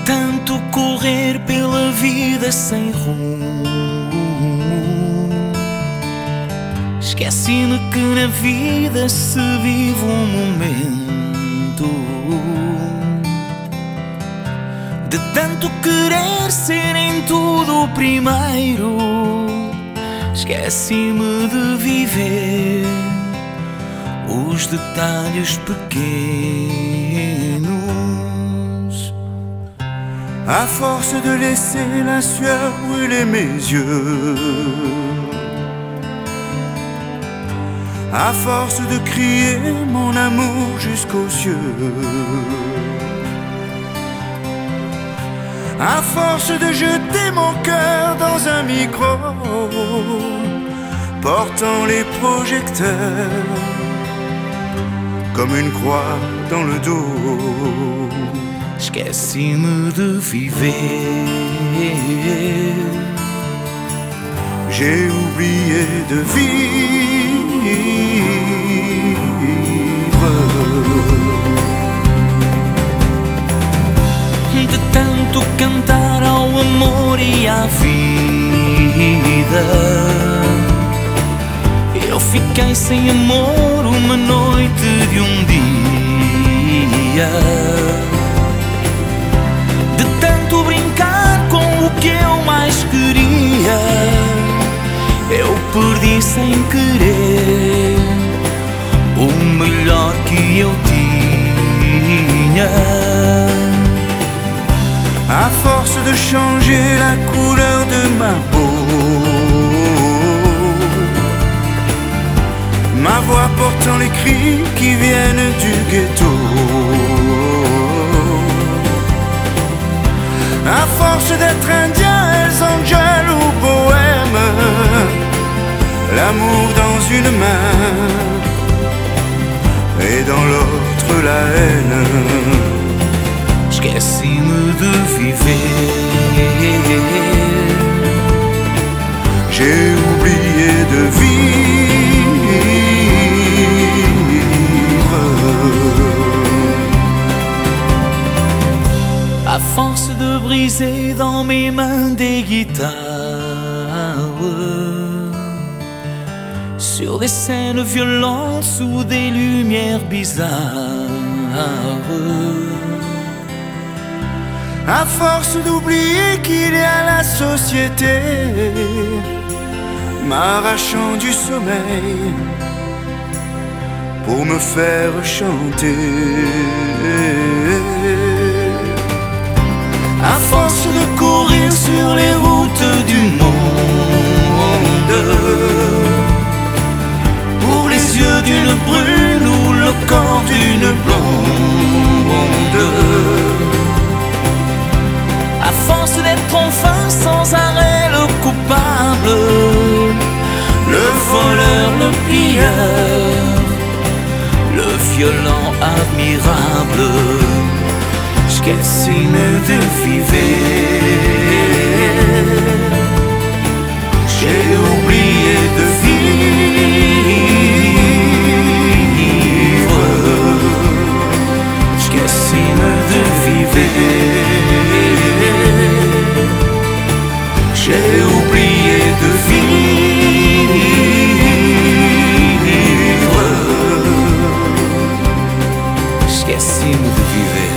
tanto correr pela vida sem rumo, esqueci-me que na vida se vive um momento. De tanto querer ser em tudo o primeiro, esqueci-me de viver os detalhes pequenos. À force de laisser la sueur brûler mes yeux, à force de crier mon amour jusqu'aux cieux, à force de jeter mon cœur dans un micro, portant les projecteurs comme une croix dans le dos, esqueci-me de viver. J'ai oublié de vivre. De tanto cantar ao amor e à vida, eu fiquei sem amor uma noite de um dia. De tanto brincar com o que eu mais queria, eu perdi sem querer o melhor que eu tinha. À force de changer la couleur de ma peau, ma voix portant les cris qui viennent du ghetto, à force d'être indien, Hells Angels ou bohème, l'amour dans une main et dans l'autre la haine, esqueci-me de viver. J'ai oublié de vivre. À force de briser dans mes mains des guitares, sur des scènes violentes sous des lumières bizarres, à force d'oublier qu'il y a la société, m'arrachant du sommeil pour me faire chanter. À force de courir sur les routes du monde, pour les yeux d'une brune ou le corps d'une blonde, à force d'être enfin sans arrêt le coupable, le voleur, le pilleur, le violent admirable, esqueci-me de viver. J'ai oublié de vivre. Esqueci-me de vivre. J'ai oublié de vivre. Esqueci-me de vivre.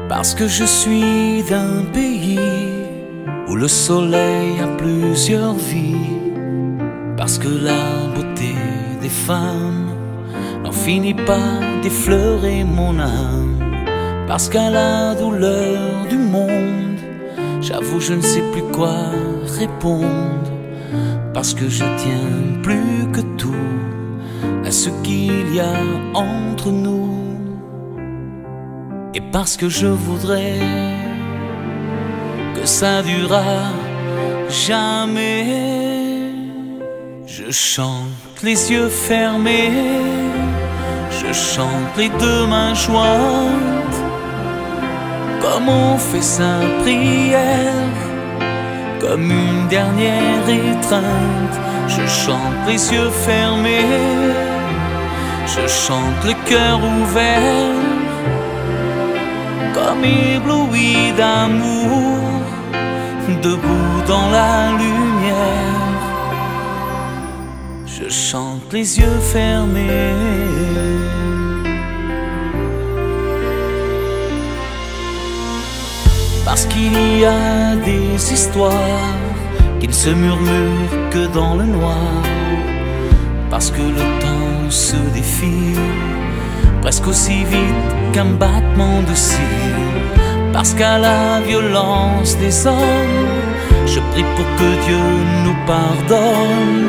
Parce que je suis d'un pays où le soleil a plusieurs vies, parce que la beauté des femmes n'en finit pas d'effleurer mon âme, parce qu'à la douleur du monde, j'avoue je ne sais plus quoi répondre, parce que je tiens plus que tout à ce qu'il y a entre nous. Et parce que je voudrais que ça durera jamais. Je chante les yeux fermés, je chante les deux mains jointes, comme on fait sa prière, comme une dernière étreinte. Je chante les yeux fermés, je chante le cœur ouvert, comme ébloui d'amour, debout dans la lumière. Je chante les yeux fermés. Parce qu'il y a des histoires qui ne se murmurent que dans le noir. Parce que le temps se défile presque aussi vite qu'un battement de cils. Parce qu'à la violence des hommes, je prie pour que Dieu nous pardonne.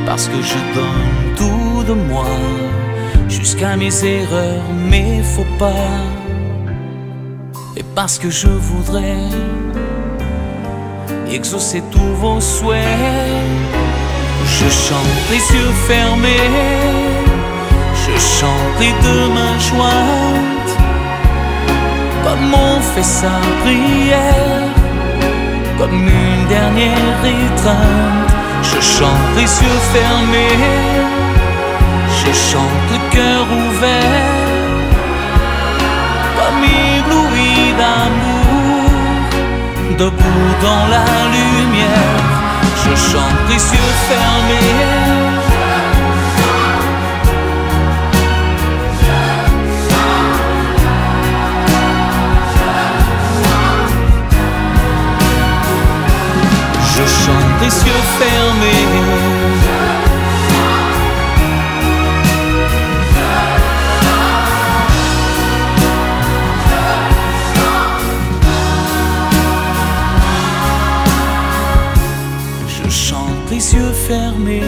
Parce que je donne tout de moi, jusqu'à mes erreurs, mes faux pas. Et parce que je voudrais exaucer tous vos souhaits, je chante les yeux fermés, je chante les deux mains jointes, comme on fait sa prière, comme une dernière étreinte. Je chante les yeux fermés, je chante le cœur ouvert, comme ébloui d'amour, debout dans la lumière. Je chante les yeux fermés, je chante les yeux fermés. Je chante les yeux fermés.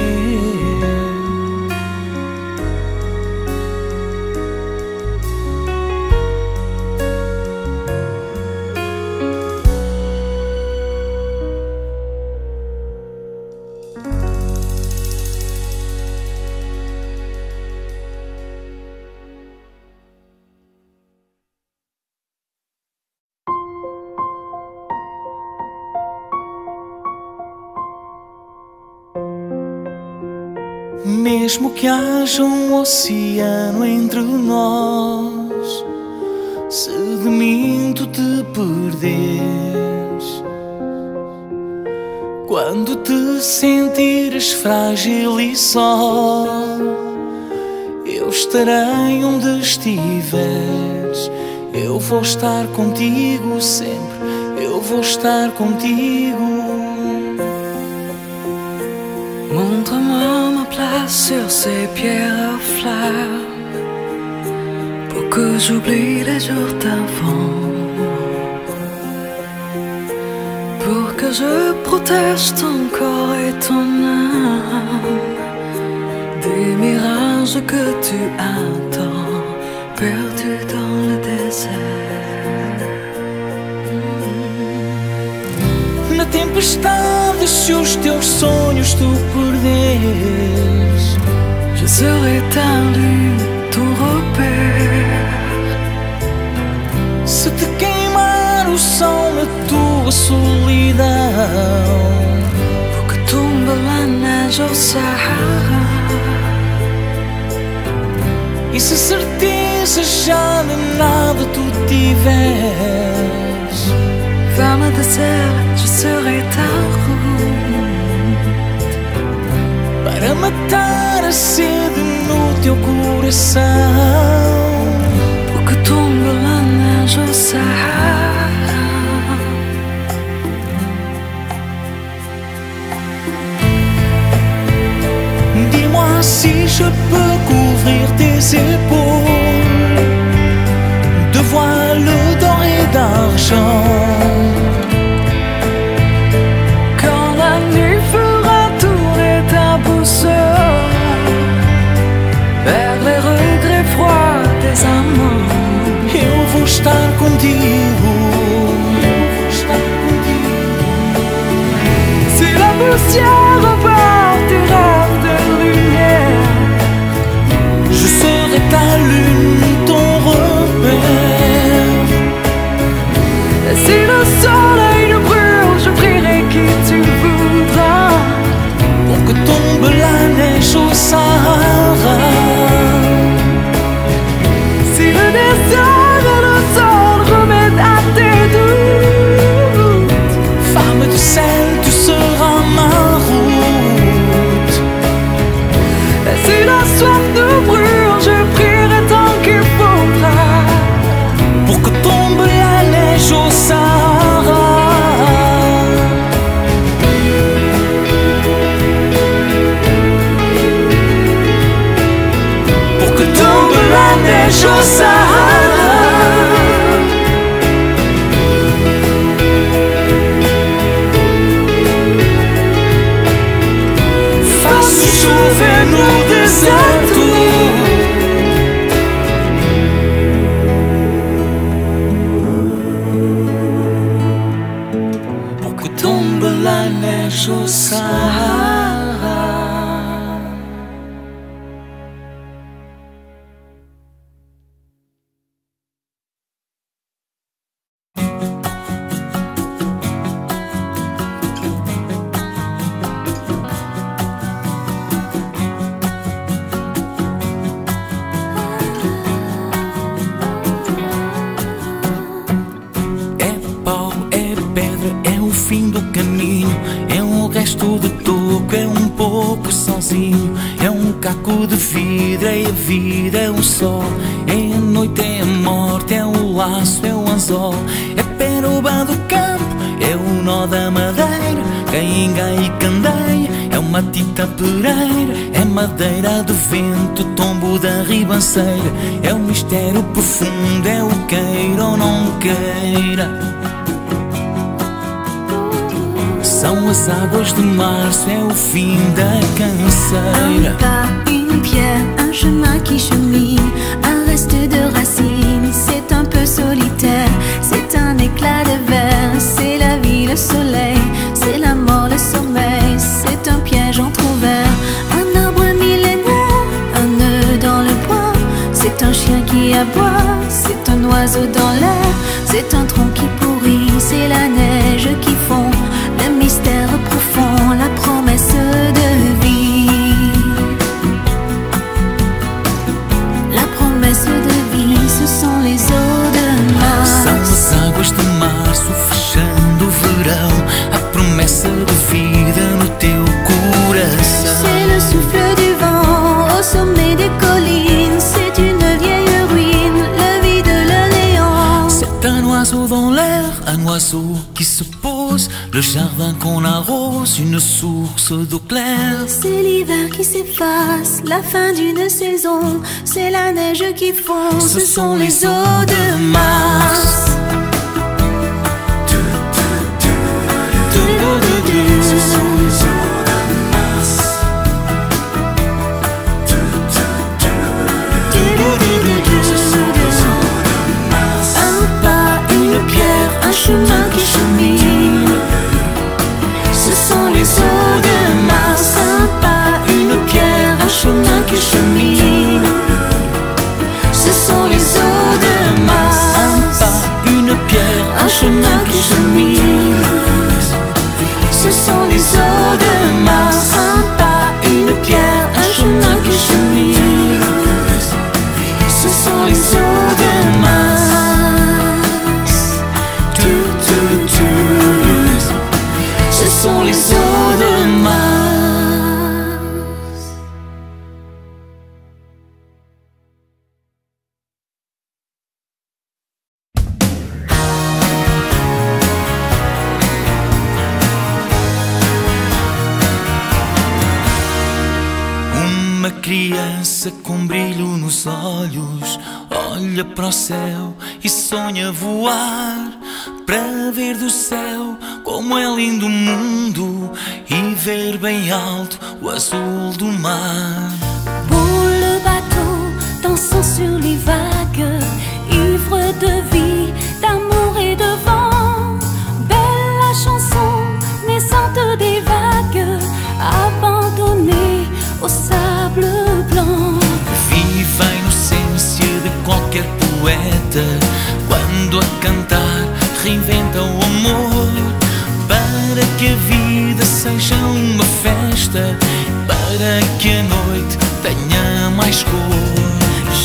Mesmo que haja oceano entre nós, se de mim tu te perderes, quando te sentires frágil e só, eu estarei onde estiveres. Eu vou estar contigo sempre, eu vou estar contigo. Montre-moi ma place sur ces pierres à fleurs, pour que j'oublie les jours d'avant, pour que je protège ton corps et ton âme des mirages que tu attends, perdus dans le désert. Na tempestade, se os teus sonhos tu perderes, je serai ta lune, ton repère. Se te queimar o sol na tua solidão, pour que tombe la neige au Sahara, e se certeza já de nada tu tiveres, vers le désert, je serai ta route, para matar a sede no teu coração, pour que tombe la neige au Sahara. Dis-moi si je peux couvrir tes épaules de voiles d'or et d'argent. Quand la nuit fera tourner ta boussole vers les regrets froids des amants, Eu vou estar contigo, eu vou estar contigo. ciel revoir tes rêves de lumière. Je serai ta lune, ton repère. Et si le soleil nous brûle, je prierai qui tu voudras pour que tombe la neige au Sahara. Si le désert et le sol remettent à tes doutes, femme de sel, tu seras ma route. et si la soif nous brûle, je prierai tant qu'il faudra pour que tombe la neige au Sahara. Pour que tombe la neige au Sahara. Faça chover no deserto. Pour que tombe la neige au Sahara. Fim do caminho, é um resto de toco, é um pouco sozinho, é um caco de vidro, é a vida, é o sol, é a noite, é a morte, é o laço, é o anzol, é peroba do campo, é o nó da madeira, cainga e candeia, é uma tita pereira, é madeira do vento, tombo da ribanceira, é o mistério profundo, é o queira ou não queira. São as águas de março, é o fim da canseira. Un pas, une pierre, un chemin qui chemine, un reste de racines, c'est un peu solitaire, c'est un éclat de verre, c'est la vie, le soleil, c'est la mort, le sommeil, c'est un piège entrouvert, un arbre millénaire, un nœud dans le bois, c'est un chien qui aboie, c'est un oiseau dans l'air, c'est un tronc qui pourrit, c'est la neige qui fond, le mystère profond, la promesse de vie. La promesse de vie, ce sont les eaux de mars. São as águas de março fechando o verão, a promessa de vida no teu coração. C'est le souffle du vent au sommet des collines, c'est une vieille ruine, le vide, le néant. C'est un oiseau dans l'air, un oiseau qui se pose, le jardin qu'on arrose, une source d'eau claire. C'est l'hiver qui s'efface, la fin d'une saison, c'est la neige qui fond, ce sont les eaux de mars. Ce sont les eaux de mars. Ce sont les eaux de mars. Un pas, une pierre, un chemin qui chemine, ce sont les eaux de mars. Un pas, une pierre, un chemin qui chemine, ce sont les eaux de mars. Un pas, une pierre, Un chemin qui chemine, ce sont les eaux de mars. Un pas, une pierre, un chemin qui chemine, ce sont les eaux de mars. Ce sont les eaux de mars. Uma criança com brilho nos olhos olha para o céu e sonha voar, para ver do céu como é lindo o mundo e ver bem alto o azul do mar. Beau le bateau dansant sur les vagues, ivre de vie, d'amour et de vent. Belle la chanson naissante des vagues, trompete quando a cantar reinventa o amor, para que a vida seja uma festa, para que a noite tenha mais cor.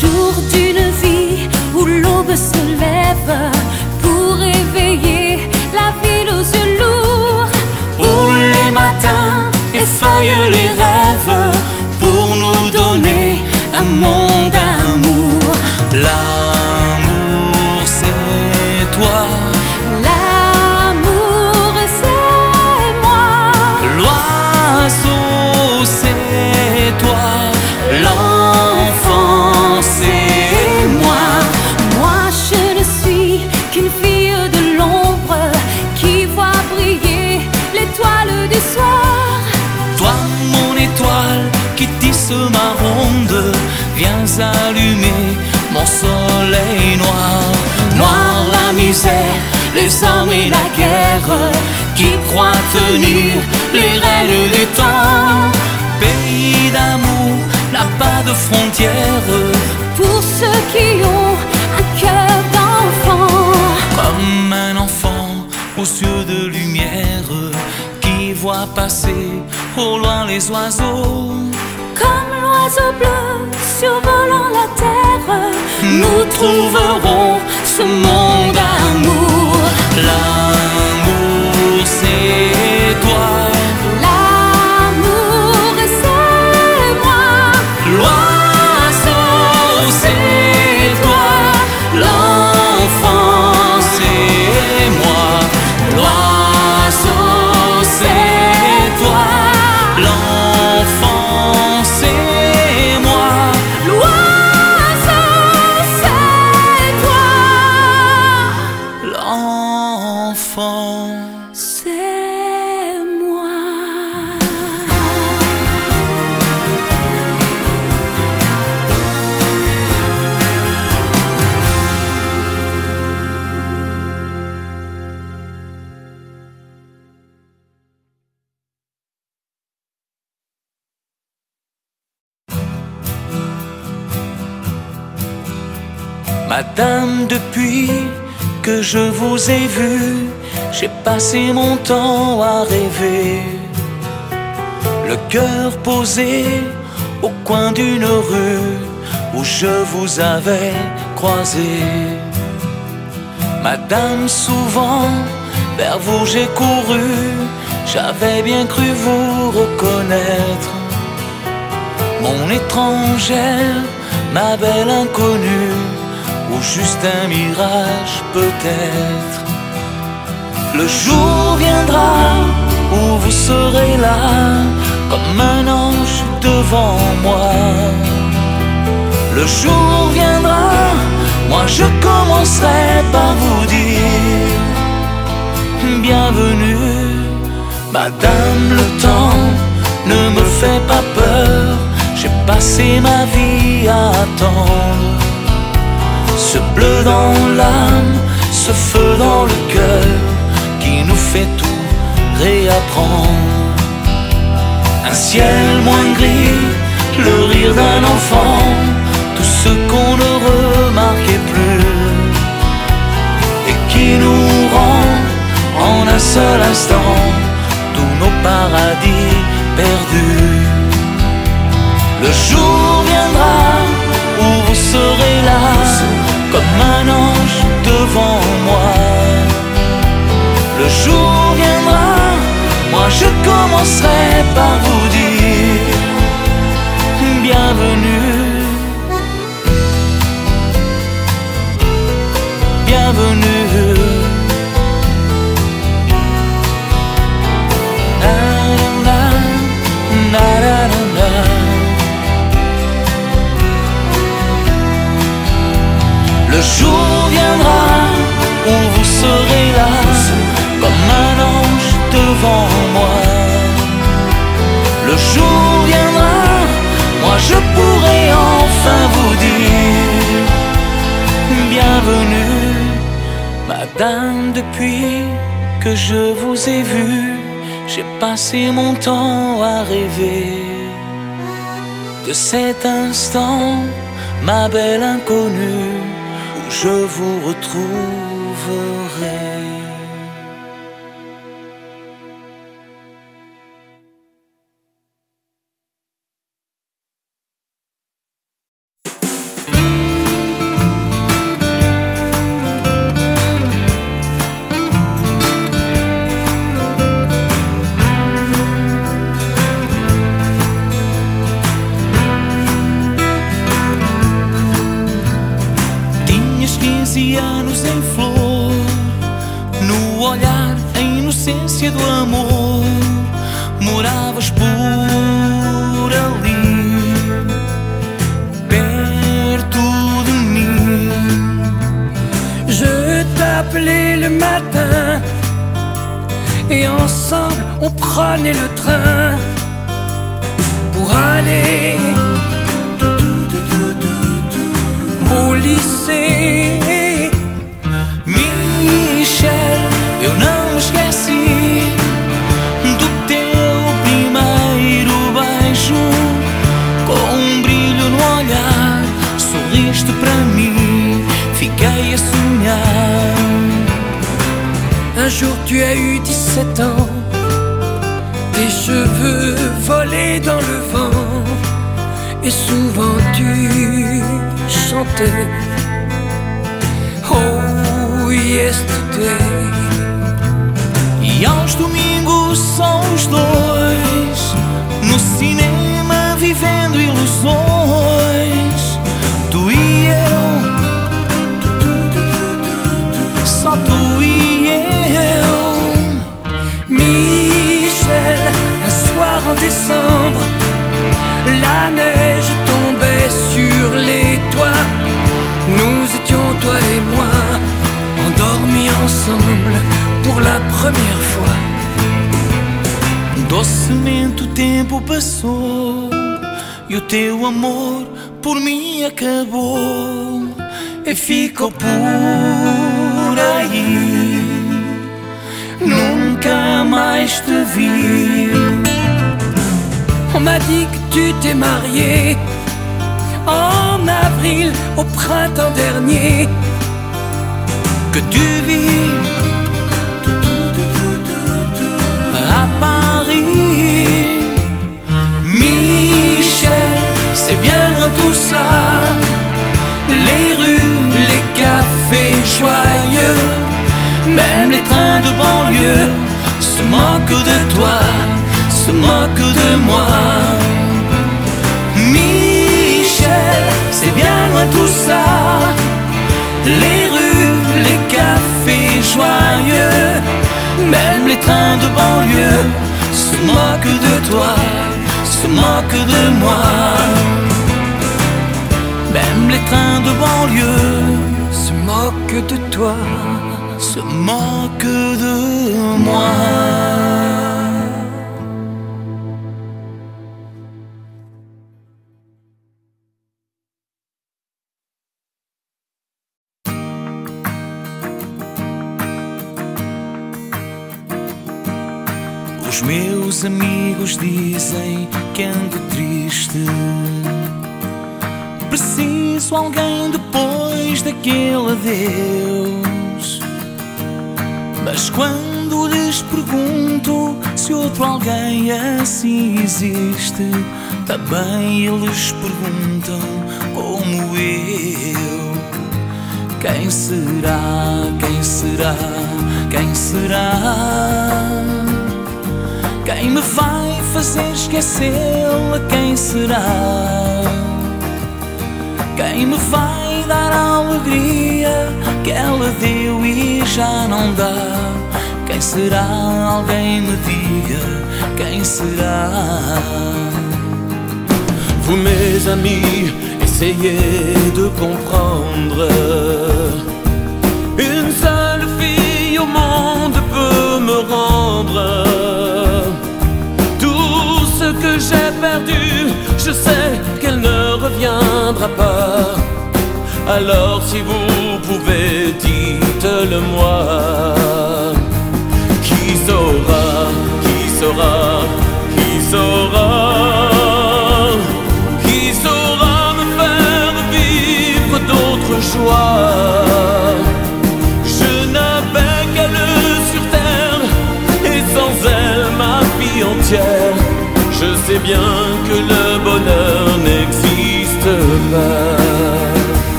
Jour d'une vie où l'aube se lève pour réveiller la ville aux yeux lourds, Pour les matins effeuille les rêves, pour nous donner un monde d'amour. L'amour c'est toi, l'amour c'est moi, l'oiseau c'est toi, l'enfant c'est moi. moi je ne suis qu'une fille de l'ombre qui voit briller l'étoile du soir. Toi mon étoile qui tisse ma ronde, viens allumer mon soleil noir. Noir la misère, les hommes et la guerre, qui croient tenir les rênes du temps. Pays d'amour, n'a pas de frontières, Pour ceux qui ont un cœur d'enfant, comme un enfant aux yeux de lumière, qui voit passer au loin les oiseaux. comme l'oiseau bleu survolant la terre, Nous trouverons ce monde d'amour. L'amour c'est toi, l'amour c'est moi, l'oiseau c'est toi, l'enfant c'est moi. L'oiseau c'est toi, l'enfant c'est moi. l'oiseau c'est toi, L'enfant c'est moi. Madame, depuis que je vous ai vu, j'ai passé mon temps à rêver, le cœur posé au coin d'une rue où je vous avais croisé. Madame, souvent vers vous j'ai couru, j'avais bien cru vous reconnaître, mon étrangère, ma belle inconnue, ou juste un mirage peut-être. Le jour viendra où vous serez là, comme un ange devant moi. Le jour viendra, moi je commencerai par vous dire bienvenue. Madame, le temps ne me fait pas peur, j'ai passé ma vie à attendre. Ce bleu dans l'âme, ce feu dans le cœur, qui nous fait tout réapprendre. Un ciel moins gris, le rire d'un enfant, tout ce qu'on ne remarquait plus, et qui nous rend en un seul instant tous nos paradis perdus. Le jour viendra où vous serez là, comme un ange devant moi. Le jour viendra, moi je commencerai par vous dire bienvenue, bienvenue. Na, na, na, na, na, na. Le jour viendra où vous serez là, comme un ange devant moi. Le jour viendra, moi je pourrai enfin vous dire bienvenue. Madame, depuis que je vous ai vu, j'ai passé mon temps à rêver de cet instant, ma belle inconnue, où je vous retrouverai. Anos em flor, no olhar a inocência do amor, moravas por ali, perto de mim. Je t'appelais le matin et ensemble on prenait le train pour aller au lycée. Michel, eu não esqueci do teu primeiro beijo. Com brilho no olhar, sorriste para mim, fiquei a sonhar. Un jour tu as eu 17 ans, tes cheveux volaient dans le vent, et souvent tu chantais Oh Yesterday. E aos domingos só os dois, no cinema vivendo ilusões, tu e eu, só tu e eu. Michel, un soir en décembre, la neige tombait sur les toits. Nous étions, toi et moi, endormis ensemble pour la première fois. Docemente o tempo passou e o teu amor por mim acabou e ficou por aí. Nunca mais te vi. On m'a dit que tu t'es marié en avril au printemps dernier, que tu vis à Paris. Michel, c'est bien tout ça, les rues, les cafés joyeux, même les trains de banlieue se moquent de toi, se moquent de moi. Michel, c'est bien loin tout ça, les rues, les cafés joyeux, même les trains de banlieue se moquent de toi, se moquent de moi. Même les trains de banlieue se moquent de toi, se moquent de moi. Os meus amigos dizem que ando triste, preciso alguém depois daquele adeus. Mas quando lhes pergunto se outro alguém assim existe, também eles perguntam como eu. Quem será, quem será, quem será? Quem me vai fazer esquecê-la? Quem será? Quem me vai dar a alegria que ela deu e já não dá? Quem será? Alguém me diga, quem será? Vous mes amis, essayez de comprendre. Une seule fille au monde peut me rendre tout ce que j'ai perdu. Je sais qu'elle ne reviendra pas. Alors si vous pouvez, dites-le moi. Qui saura, qui saura, qui saura, qui saura me faire vivre d'autres joies?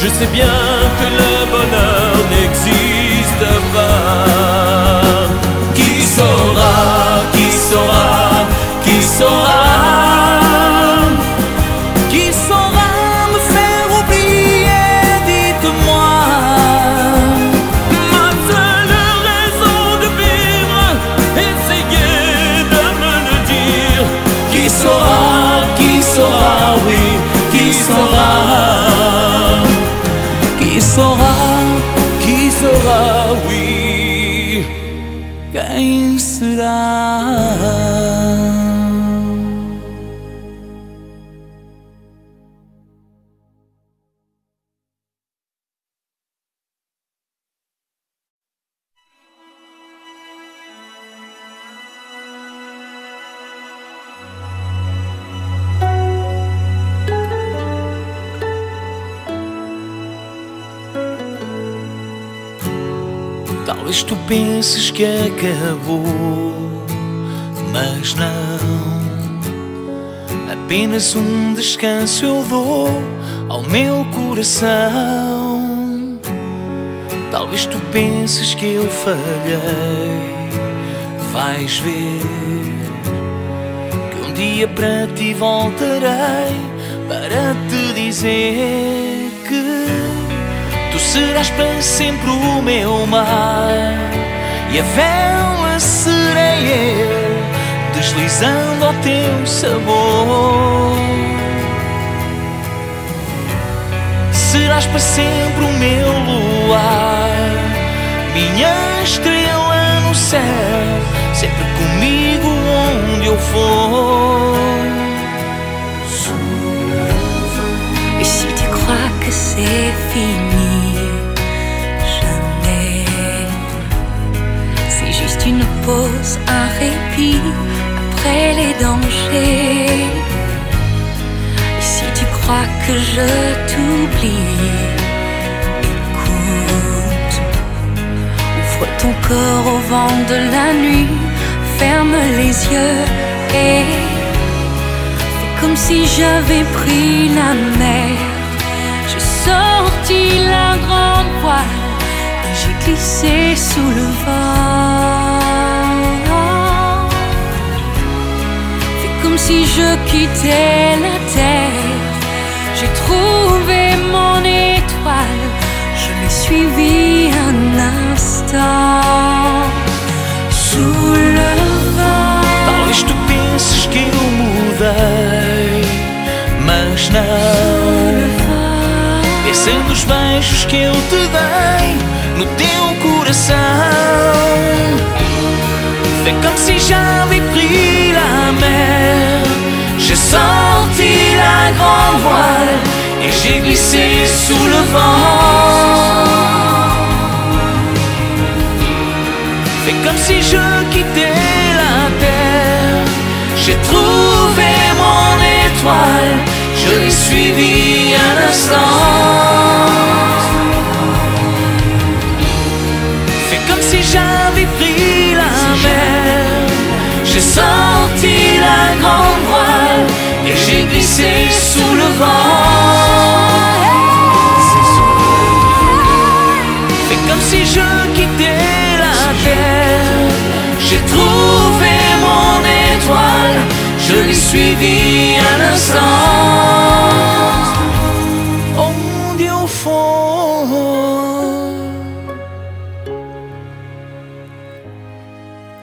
Je sais bien que le bonheur n'existe pas. Qui saura, qui saura, qui saura, qui saura me faire oublier, dites-moi. Ma seule raison de vivre, essayez de me le dire. Qui saura, oui, qui saura, qui saura, oui, quem será? Talvez tu penses que acabou, mas não. Apenas um descanso eu dou ao meu coração. Talvez tu penses que eu falhei, vais ver que um dia para ti voltarei para te dizer que tu serás para sempre o meu mar e a vela serei eu, deslizando ao teu sabor. Serás para sempre o meu luar, minha estrela no céu, sempre comigo onde eu for. Et si tu crois que c'est fini, jamais. C'est juste une pause, un répit après les dangers. Et si tu crois que je t'oublie, écoute, ouvre ton corps au vent de la nuit, ferme les yeux et fais comme si j'avais pris la mer. J'ai sorti la grande voile et j'ai glissé sous le vent. Fais comme si je quittais la terre. J'ai trouvé mon étoile, je l'ai suivie un instant sous le vent. Talvez tu penses que eu mudei, mas não. Pensando os beijos que eu te dei no teu coração, fais comme si j'avais pris la mer. J'ai sorti la grande voile et j'ai glissé sous le vent. Fais comme si je quittais la terre. J'ai trouvé mon étoile, je l'ai suivi un instant. Fais comme si j'avais pris la mer. J'ai sorti la grande voile et j'ai glissé sous le vent. Fais comme si je quittais la terre. J'ai trouvé mon étoile, je l'ai suivi un instant. Onde eu for,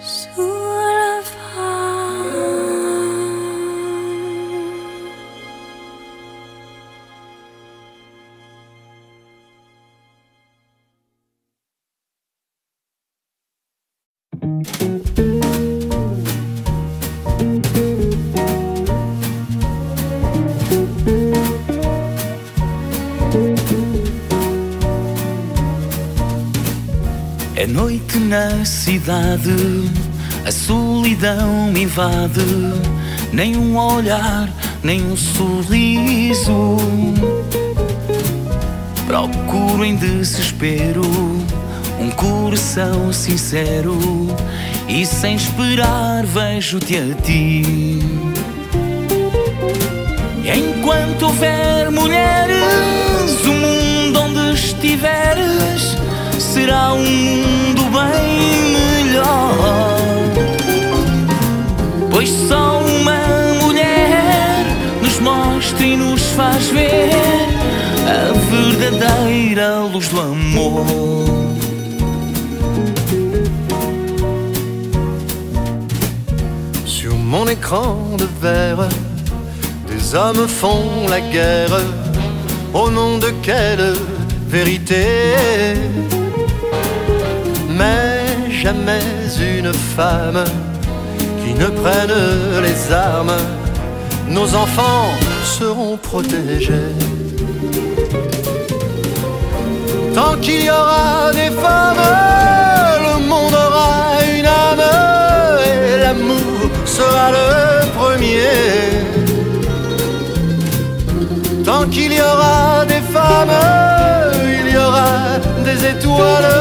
Sous le vent. É noite na cidade, a solidão me invade. Nem um olhar, nem um sorriso. Procuro em desespero um coração sincero e sem esperar vejo-te a ti. E enquanto houver mulheres tiveres, será um mundo bem melhor. Pois só uma mulher nos mostra e nos faz ver a verdadeira luz do amor. Sur mon écran de verre, des hommes font la guerre. Au nom de quelle vérité? Mais jamais une femme qui ne prenne les armes. Nos enfants seront protégés. Tant qu'il y aura des femmes, le monde aura une âme, et l'amour sera le premier. Tant qu'il y aura des femmes, il y aura des étoiles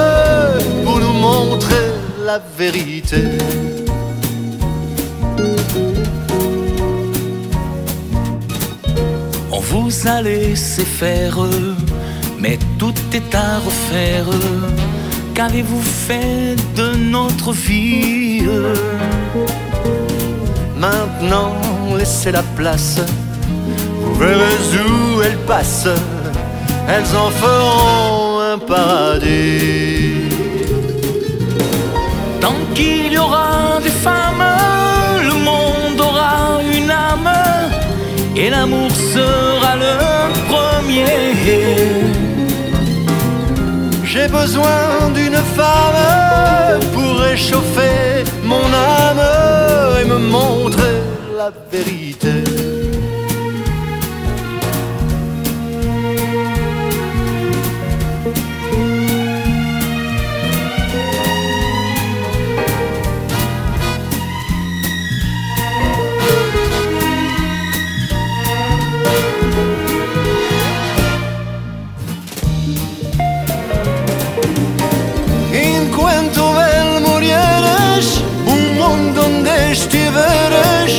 pour nous montrer la vérité. On vous a laissé faire, mais tout est à refaire. Qu'avez-vous fait de notre vie? Maintenant, laissez la place, vous verrez où elles passent, elles en feront un paradis. Tant qu'il y aura des femmes, le monde aura une âme, et l'amour sera le premier. J'ai besoin d'une femme pour réchauffer mon âme et me montrer la vérité. Enquanto vel mulheres, mundo onde estiveres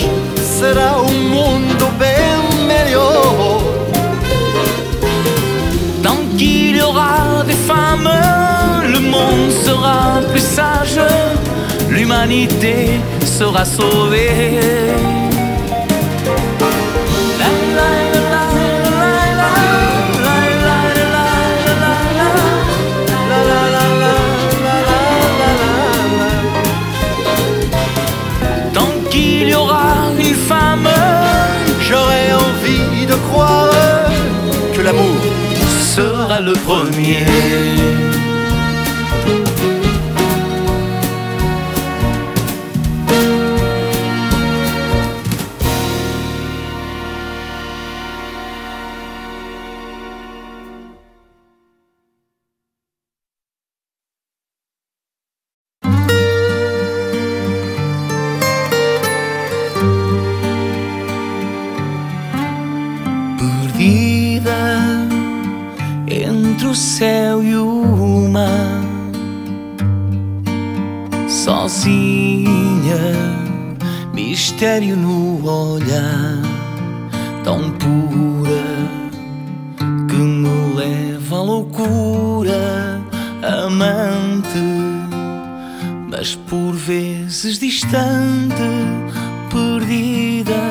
será mundo bem melhor. Tant qu'il y aura des femmes, le monde sera plus sage, l'humanité sera sauvée. J'aurais envie de croire que l'amour sera le premier. Entre o céu e o mar, sozinha, mistério no olhar, tão pura que me leva à loucura, amante, mas por vezes distante, perdida,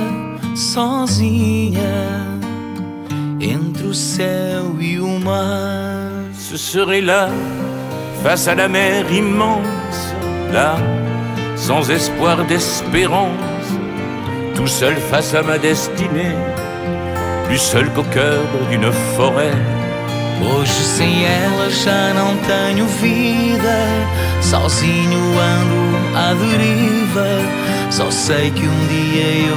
sozinha, entre o céu e o mar. Ce serait là, face à la mer immense, là, sans espoir d'espérance, tout seul face à ma destinée, plus seul qu'au cœur d'une forêt. Hoje sem ela já não tenho vida, sozinho ando à deriva. Só sei que dia eu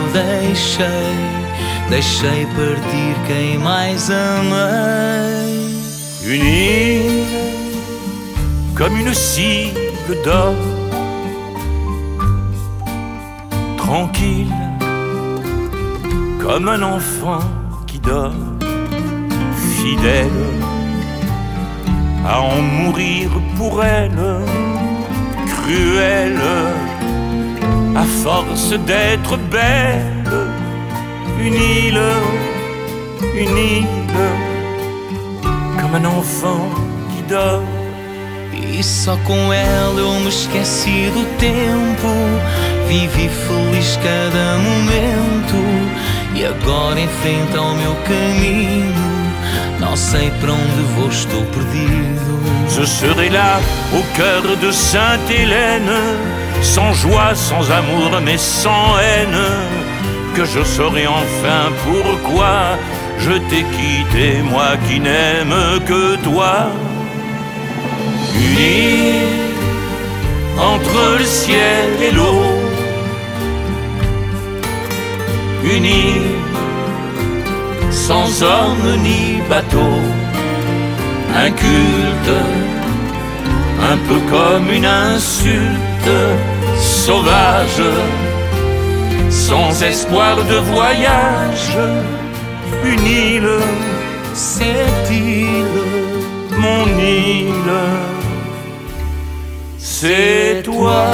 deixei partir quem mais amei. Une île, comme une cible d'or, tranquille, comme un enfant qui dort, fidèle, à en mourir pour elle, cruelle, à force d'être belle. Une île, comme un enfant vida. E só com ela eu me esqueci do tempo. Vivi feliz cada momento. E agora em frente ao meu caminho, não sei para onde vou, estou perdido. Je serai là au cœur de Sainte-Hélène, sans joie, sans amour, mais sans haine. Que je saurai enfin pourquoi je t'ai quitté, moi qui n'aime que toi. Unis entre le ciel et l'eau, unis sans homme ni bateau, un culte, un peu comme une insulte, sauvage, sans espoir de voyage, une île, cette île, mon île, c'est toi.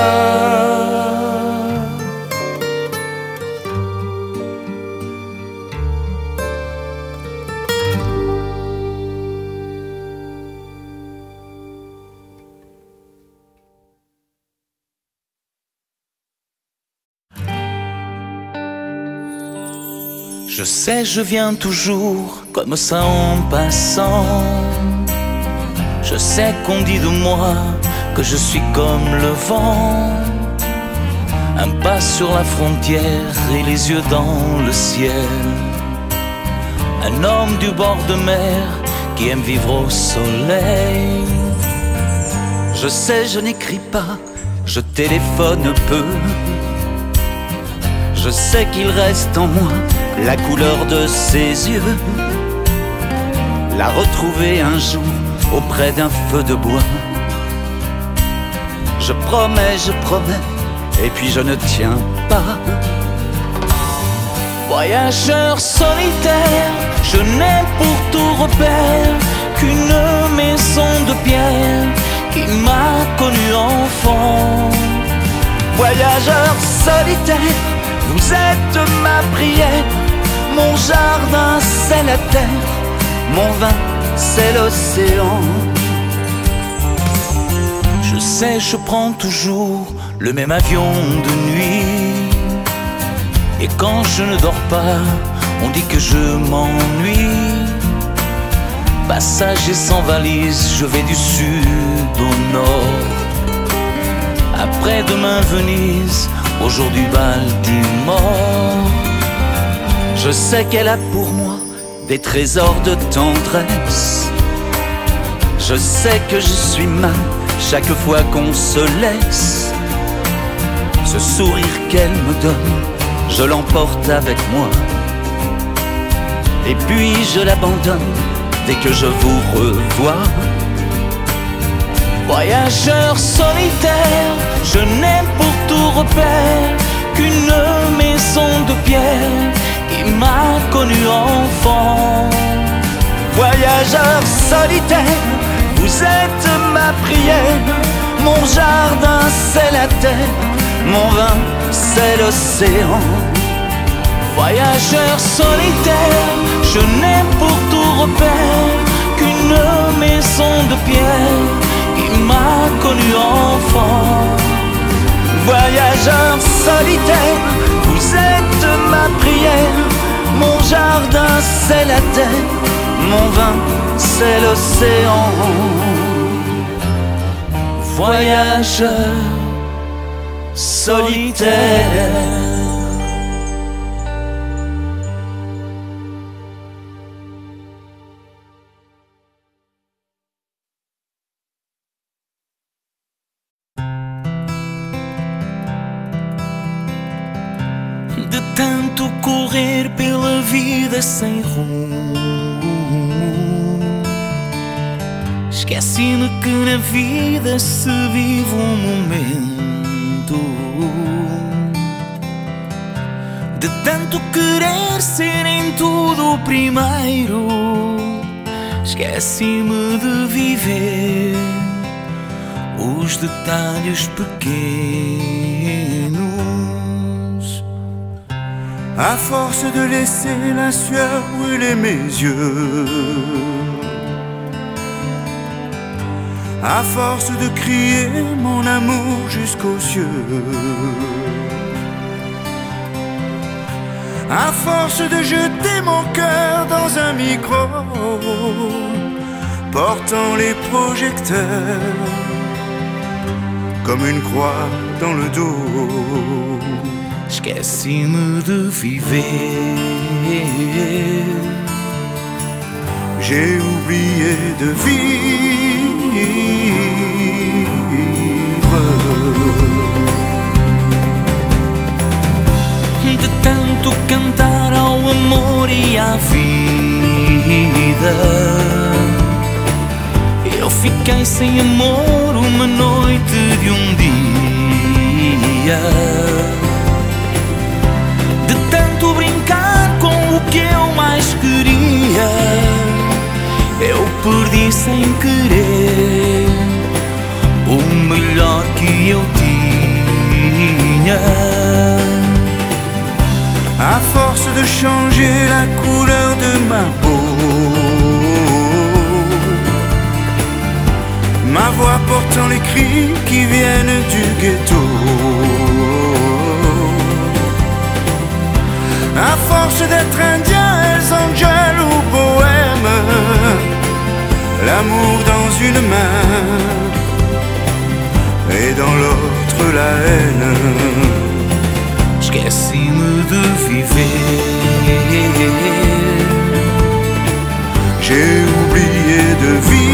Je sais, je viens toujours comme ça en passant. Je sais qu'on dit de moi que je suis comme le vent, un pas sur la frontière et les yeux dans le ciel. Un homme du bord de mer qui aime vivre au soleil. Je sais, je n'écris pas, je téléphone peu. Je sais qu'il reste en moi la couleur de ses yeux, la retrouver un jour auprès d'un feu de bois. Je promets, et puis je ne tiens pas. Voyageur solitaire, je n'ai pour tout repère qu'une maison de pierre qui m'a connu enfant. Voyageur solitaire, vous êtes ma prière, mon jardin c'est la terre, mon vin c'est l'océan. Je sais, je prends toujours le même avion de nuit, et quand je ne dors pas, on dit que je m'ennuie. Passager sans valise, je vais du sud au nord. Après-demain Venise, aujourd'hui Baltimore. Je sais qu'elle a pour moi des trésors de tendresse. Je sais que je suis mal chaque fois qu'on se laisse. Ce sourire qu'elle me donne, je l'emporte avec moi. Et puis je l'abandonne dès que je vous revois. Voyageur solitaire, je n'ai pour tout repère qu'une maison de pierre qui m'a connu enfant. Voyageur solitaire, vous êtes ma prière, mon jardin c'est la terre, mon vin c'est l'océan. Voyageur solitaire, je n'ai pour tout repère qu'une maison de pierre qui m'a connu enfant. Voyageur solitaire, vous êtes ma prière, mon jardin c'est la terre, mon vin c'est l'océan. Voyageur solitaire. De tanto correr pela vida sem rumo, esqueci-me que na vida se vive momento. De tanto querer ser em tudo o primeiro, esqueci-me de viver os detalhes pequenos. À force de laisser la sueur brûler mes yeux, à force de crier mon amour jusqu'aux cieux, à force de jeter mon cœur dans un micro, portant les projecteurs comme une croix dans le dos. Esqueci-me de viver, j'ai oublié de vivre. De tanto cantar ao amor e à vida, eu fiquei sem amor uma noite de um dia. De tanto brincar com o que eu mais queria, eu perdi sem querer o melhor que eu tinha. À force de changer la couleur de ma peau, ma voix portant les cris qui viennent du ghetto. À force d'être indien, Hells Angels ou bohème, l'amour dans une main et dans l'autre la haine. Esqueci-me de viver, j'ai oublié de vivre.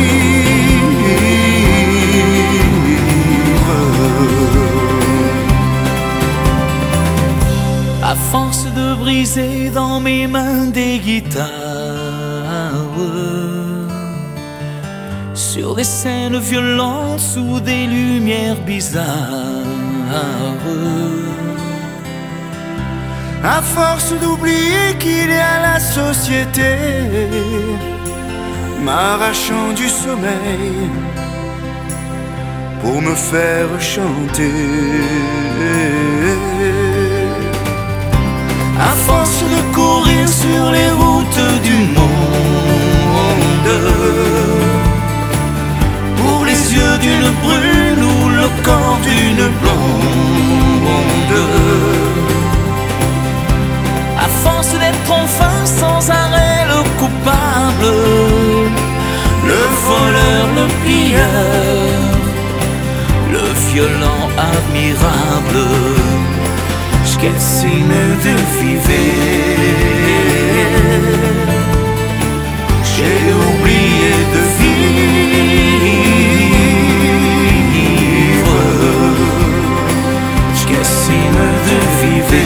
À force de briser dans mes mains des guitares, sur des scènes violentes sous des lumières bizarres, à force d'oublier qu'il y a la société, m'arrachant du sommeil pour me faire chanter. À force de courir sur les routes du monde, pour les yeux d'une brune ou le corps d'une blonde, à force d'être enfin sans arrêt le coupable, le voleur, le pilleur, le violent admirable. Esqueci-me de viver, j'ai oublié de vivre. Esqueci-me de vivre,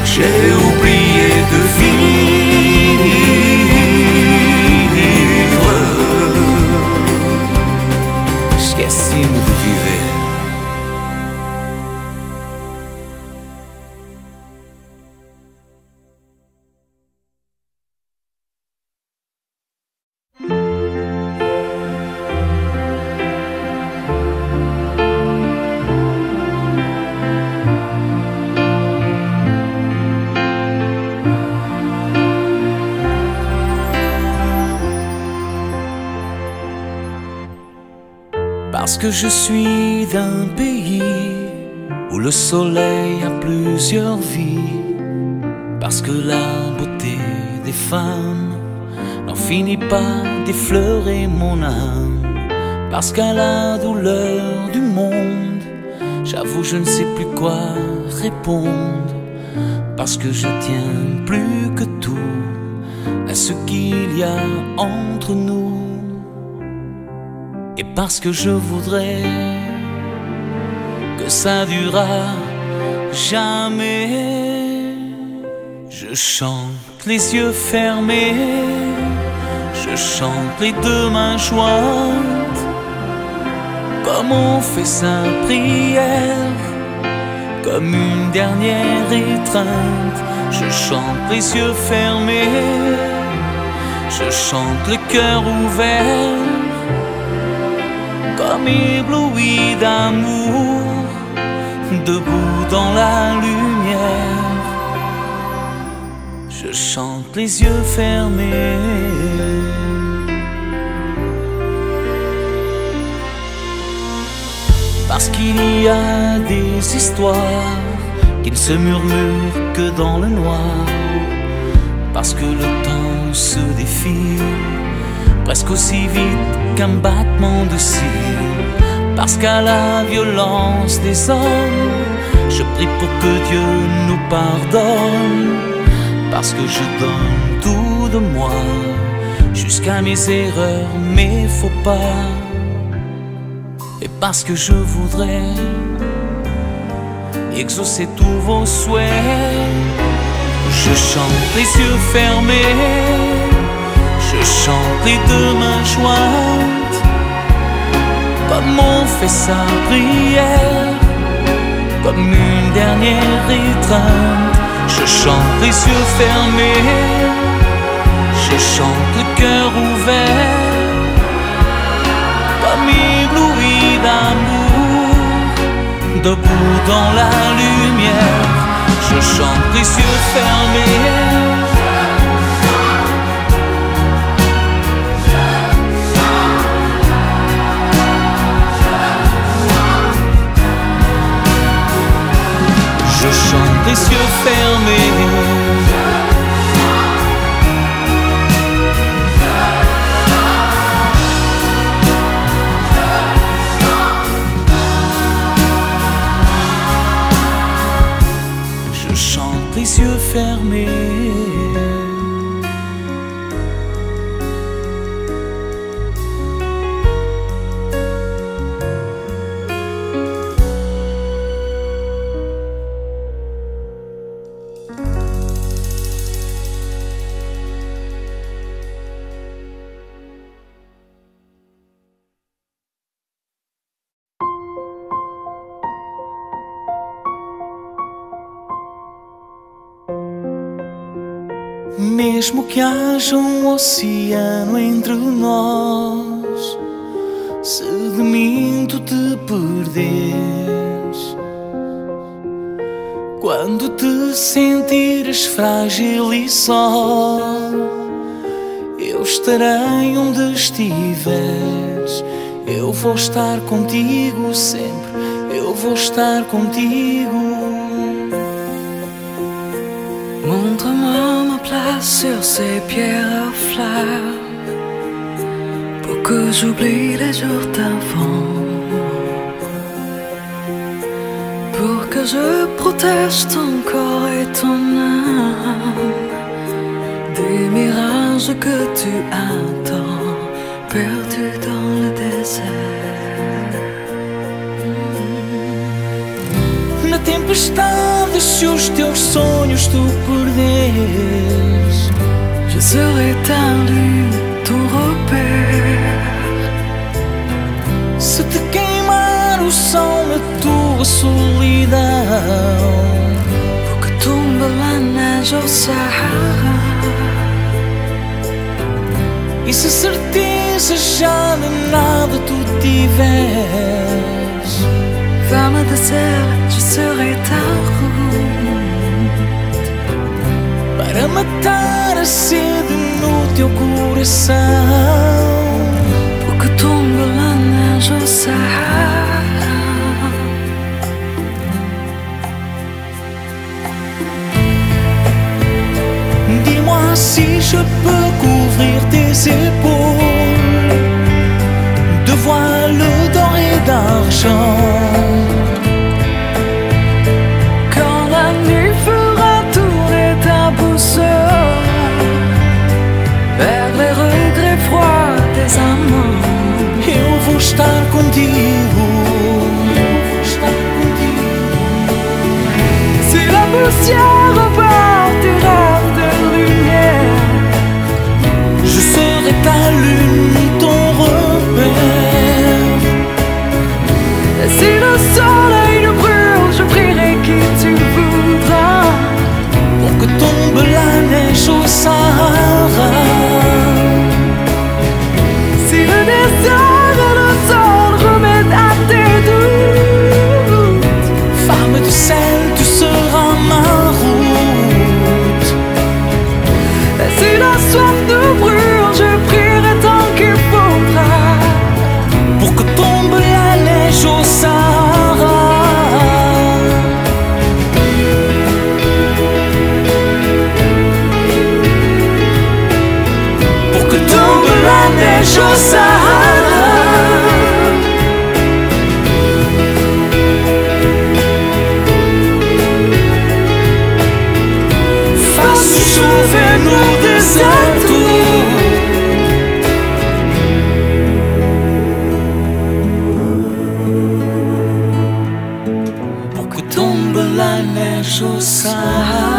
j'ai oublié de vivre. Esqueci-me de vivre. Parce que je suis d'un pays où le soleil a plusieurs vies, parce que la beauté des femmes n'en finit pas d'effleurer mon âme, parce qu'à la douleur du monde, j'avoue je ne sais plus quoi répondre, parce que je tiens plus que tout à ce qu'il y a entre nous. Et parce que je voudrais que ça durera jamais, je chante les yeux fermés, je chante les deux mains jointes, comme on fait sa prière, comme une dernière étreinte. Je chante les yeux fermés, je chante le cœur ouvert, comme ébloui d'amour, debout dans la lumière. Je chante les yeux fermés. Parce qu'il y a des histoires qui ne se murmurent que dans le noir. Parce que le temps se défile presque aussi vite qu'un battement de cils. Parce qu'à la violence des hommes, je prie pour que Dieu nous pardonne. Parce que je donne tout de moi, jusqu'à mes erreurs, mes faux pas. Et parce que je voudrais exaucer tous vos souhaits, je chante les yeux fermés, je chante les deux mains jointes, comme on fait sa prière, comme une dernière étreinte. Je chante les yeux fermés, je chante le cœur ouvert, comme ébloui d'amour, debout dans la lumière. Je chante les yeux fermés, je chante les yeux fermés. Je chante les yeux fermés. Mesmo que haja oceano entre nós, se de mim tu te perderes, quando te sentires frágil e só, eu estarei onde estiveres. Eu vou estar contigo sempre, eu vou estar contigo. Montre-moi ma place sur ces pierres à fleurs, pour que j'oublie les jours d'avant, pour que je protège ton corps et ton âme des mirages que tu attends, perdus dans le désert. Na tempestade, se os teus sonhos tu perderes, je serai ta lune, ton repère. Se te queimar o sol na tua solidão, pour que tombe la neige au Sahara, e se certeza já de nada tu tiveres, vers le désert, je serai ta route, para matar a sede no teu coração, pour que tombe la neige au Sahara. Dis-moi si je peux couvrir tes épaules de voiles d'or et d'argent. Quand la nuit fera tourner ta boussole vers les regrets froids des amants, Eu vou estar contigo, eu vou estar contigo. si la poussière repart du rêve de lumière, Je serai ta lune, ton repère. et si le soleil nous brûle, je prierai qui tu voudras, Pour que tombe la neige au Sahara. si le désert et le sol remettent à tes doutes, Femme de sel, tu seras ma route. et si la soif nous brûle, je prierai tant qu'il faudra, Pour que tombe la neige au Sahara. la neige au Sahara.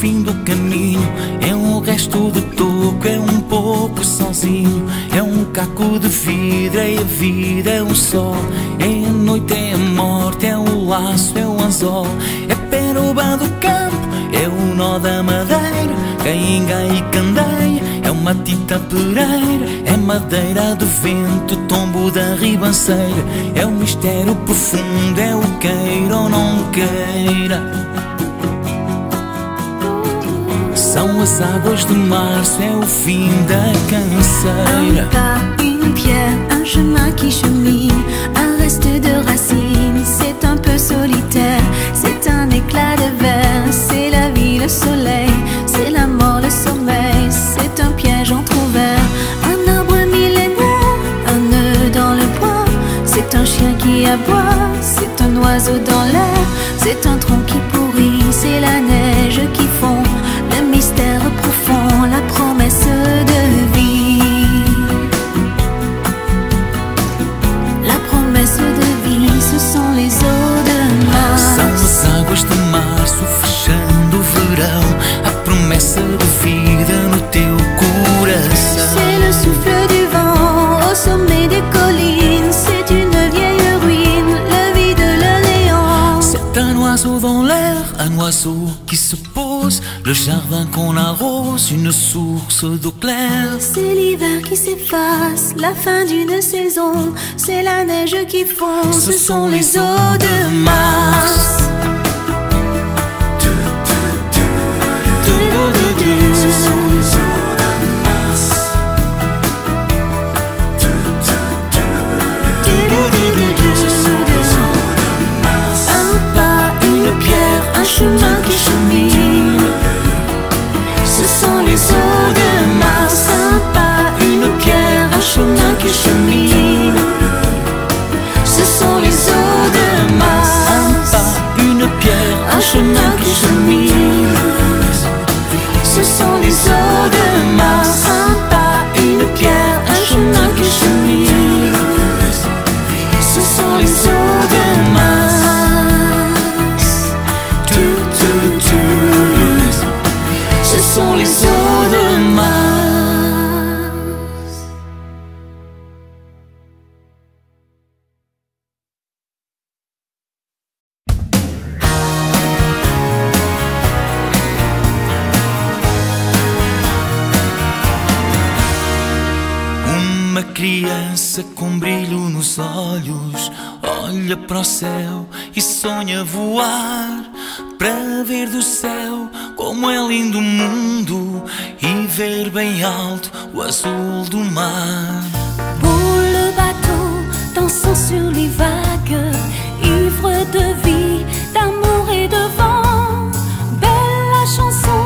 Fim do caminho, é um resto de toco, é um pouco sozinho, é um caco de vidro, é a vida, é o sol, é a noite, é a morte, é o laço, é o anzol, é peroba do campo, é o nó da madeira, cainga e candeia, é uma tita pereira, é madeira do vento, tombo da ribanceira, é o mistério profundo, é o queira ou não queira. São as águas de março, é o fim da canseira. Un pas, une pierre, un chemin qui chemine, un reste de racines, c'est un peu solitaire, c'est un éclat de verre, c'est la vie, le soleil, c'est la mort, le sommeil, c'est un piège entrouvert, un arbre millénaire, un nœud dans le bois, c'est un chien qui aboie, c'est un oiseau dans l'air, c'est un tronc qui pourrit, c'est la neige qui fond, le mystère profond, la promesse de vie. La promesse de vie, ce sont les eaux de mars. São as águas de março fechando o verão, a promessa de vida no teu coração. C'est le souffle du vent au sommet des collines, c'est une vieille ruine, le vide, le néant. C'est un oiseau dans l'air, un oiseau qui se pose, le jardin qu'on arrose, une source d'eau claire. C'est l'hiver qui s'efface, la fin d'une saison, c'est la neige qui fond, ce sont les eaux de mars. Ce sont les eaux de mars. Ce sont les eaux de mars. Un pas, une pierre, un chemin qui chemine, ce sont les eaux de mars. Un pas, une pierre, un chemin qui chemine, ce sont les eaux de mars. Un pas, une pierre, Un chemin qui chemine, ce sont les eaux de mars. Un pas, une pierre, un chemin qui chemine, ce sont les eaux de mars. Ce sont les eaux de mars. Uma criança com brilho nos olhos olha para o céu e sonha voar, para ver do céu como é lindo o mundo e ver bem alto o azul do mar. Pour le bateau dansant sur les vagues, ivre de vie, d'amour et de vent, belle la chanson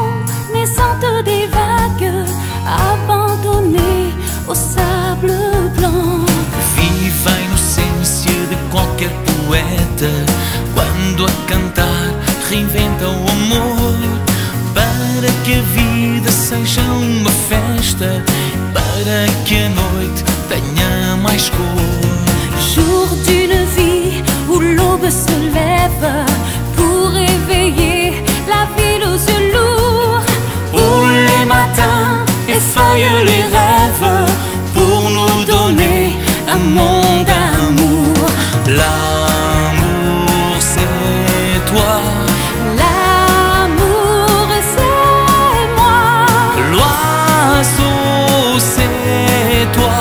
naissante des vagues, abandonnée au sable blanc. Viva a inocência de qualquer poeta quando a cantar reinventa o amor, para que a vida seja uma festa, para que a noite tenha mais cor. Jour d'une vie où l'aube se lève pour réveiller la ville aux yeux lourds, Pour les matins effeuille les rêves, pour nous donner un monde d'amour. L'amour c'est toi, l'amour c'est moi, l'oiseau c'est toi,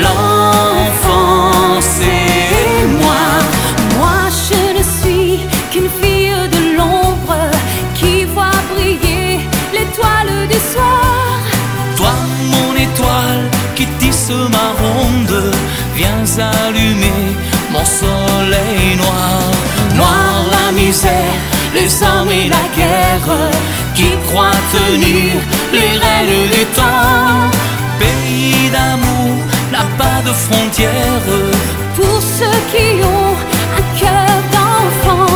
l'enfant c'est moi. moi je ne suis qu'une fille de l'ombre qui voit briller l'étoile du soir. Toi mon étoile qui tisse ma ronde, viens allumer mon soleil noir. Noir la misère les armes et la guerre, qui croient tenir les règnes du temps. Pays d'amour n'a pas de frontières, pour ceux qui ont un cœur d'enfant.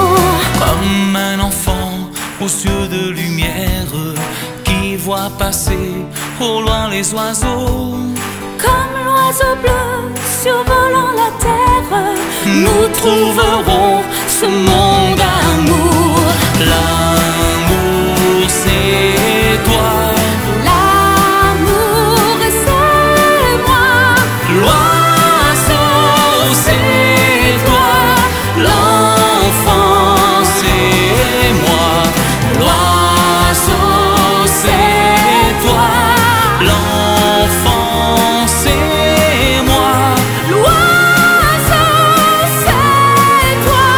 comme un enfant aux yeux de lumière, qui voit passer au loin les oiseaux. Comme l'oiseau bleu survolant la terre, Nous trouverons ce monde d'amour. L'amour c'est toi, l'amour c'est moi. l'oiseau c'est toi, l'enfant c'est moi. L'oiseau c'est toi, l'enfant c'est moi. L'oiseau c'est toi,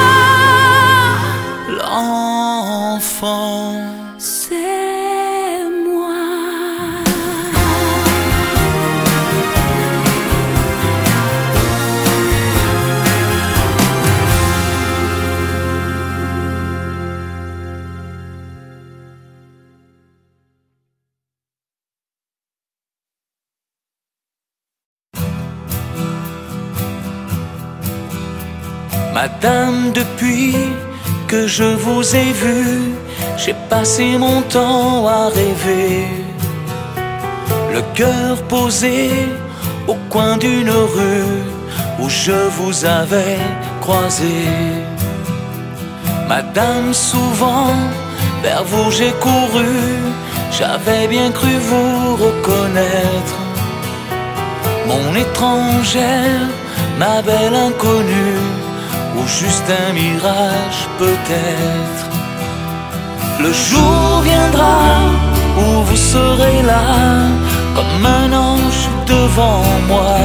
L'enfant c'est moi. Madame, depuis que je vous ai vu, j'ai passé mon temps à rêver, le cœur posé au coin d'une rue où je vous avais croisé. Madame, souvent vers vous j'ai couru, j'avais bien cru vous reconnaître, mon étrangère, ma belle inconnue, ou juste un mirage peut-être. Le jour viendra où vous serez là, comme un ange devant moi.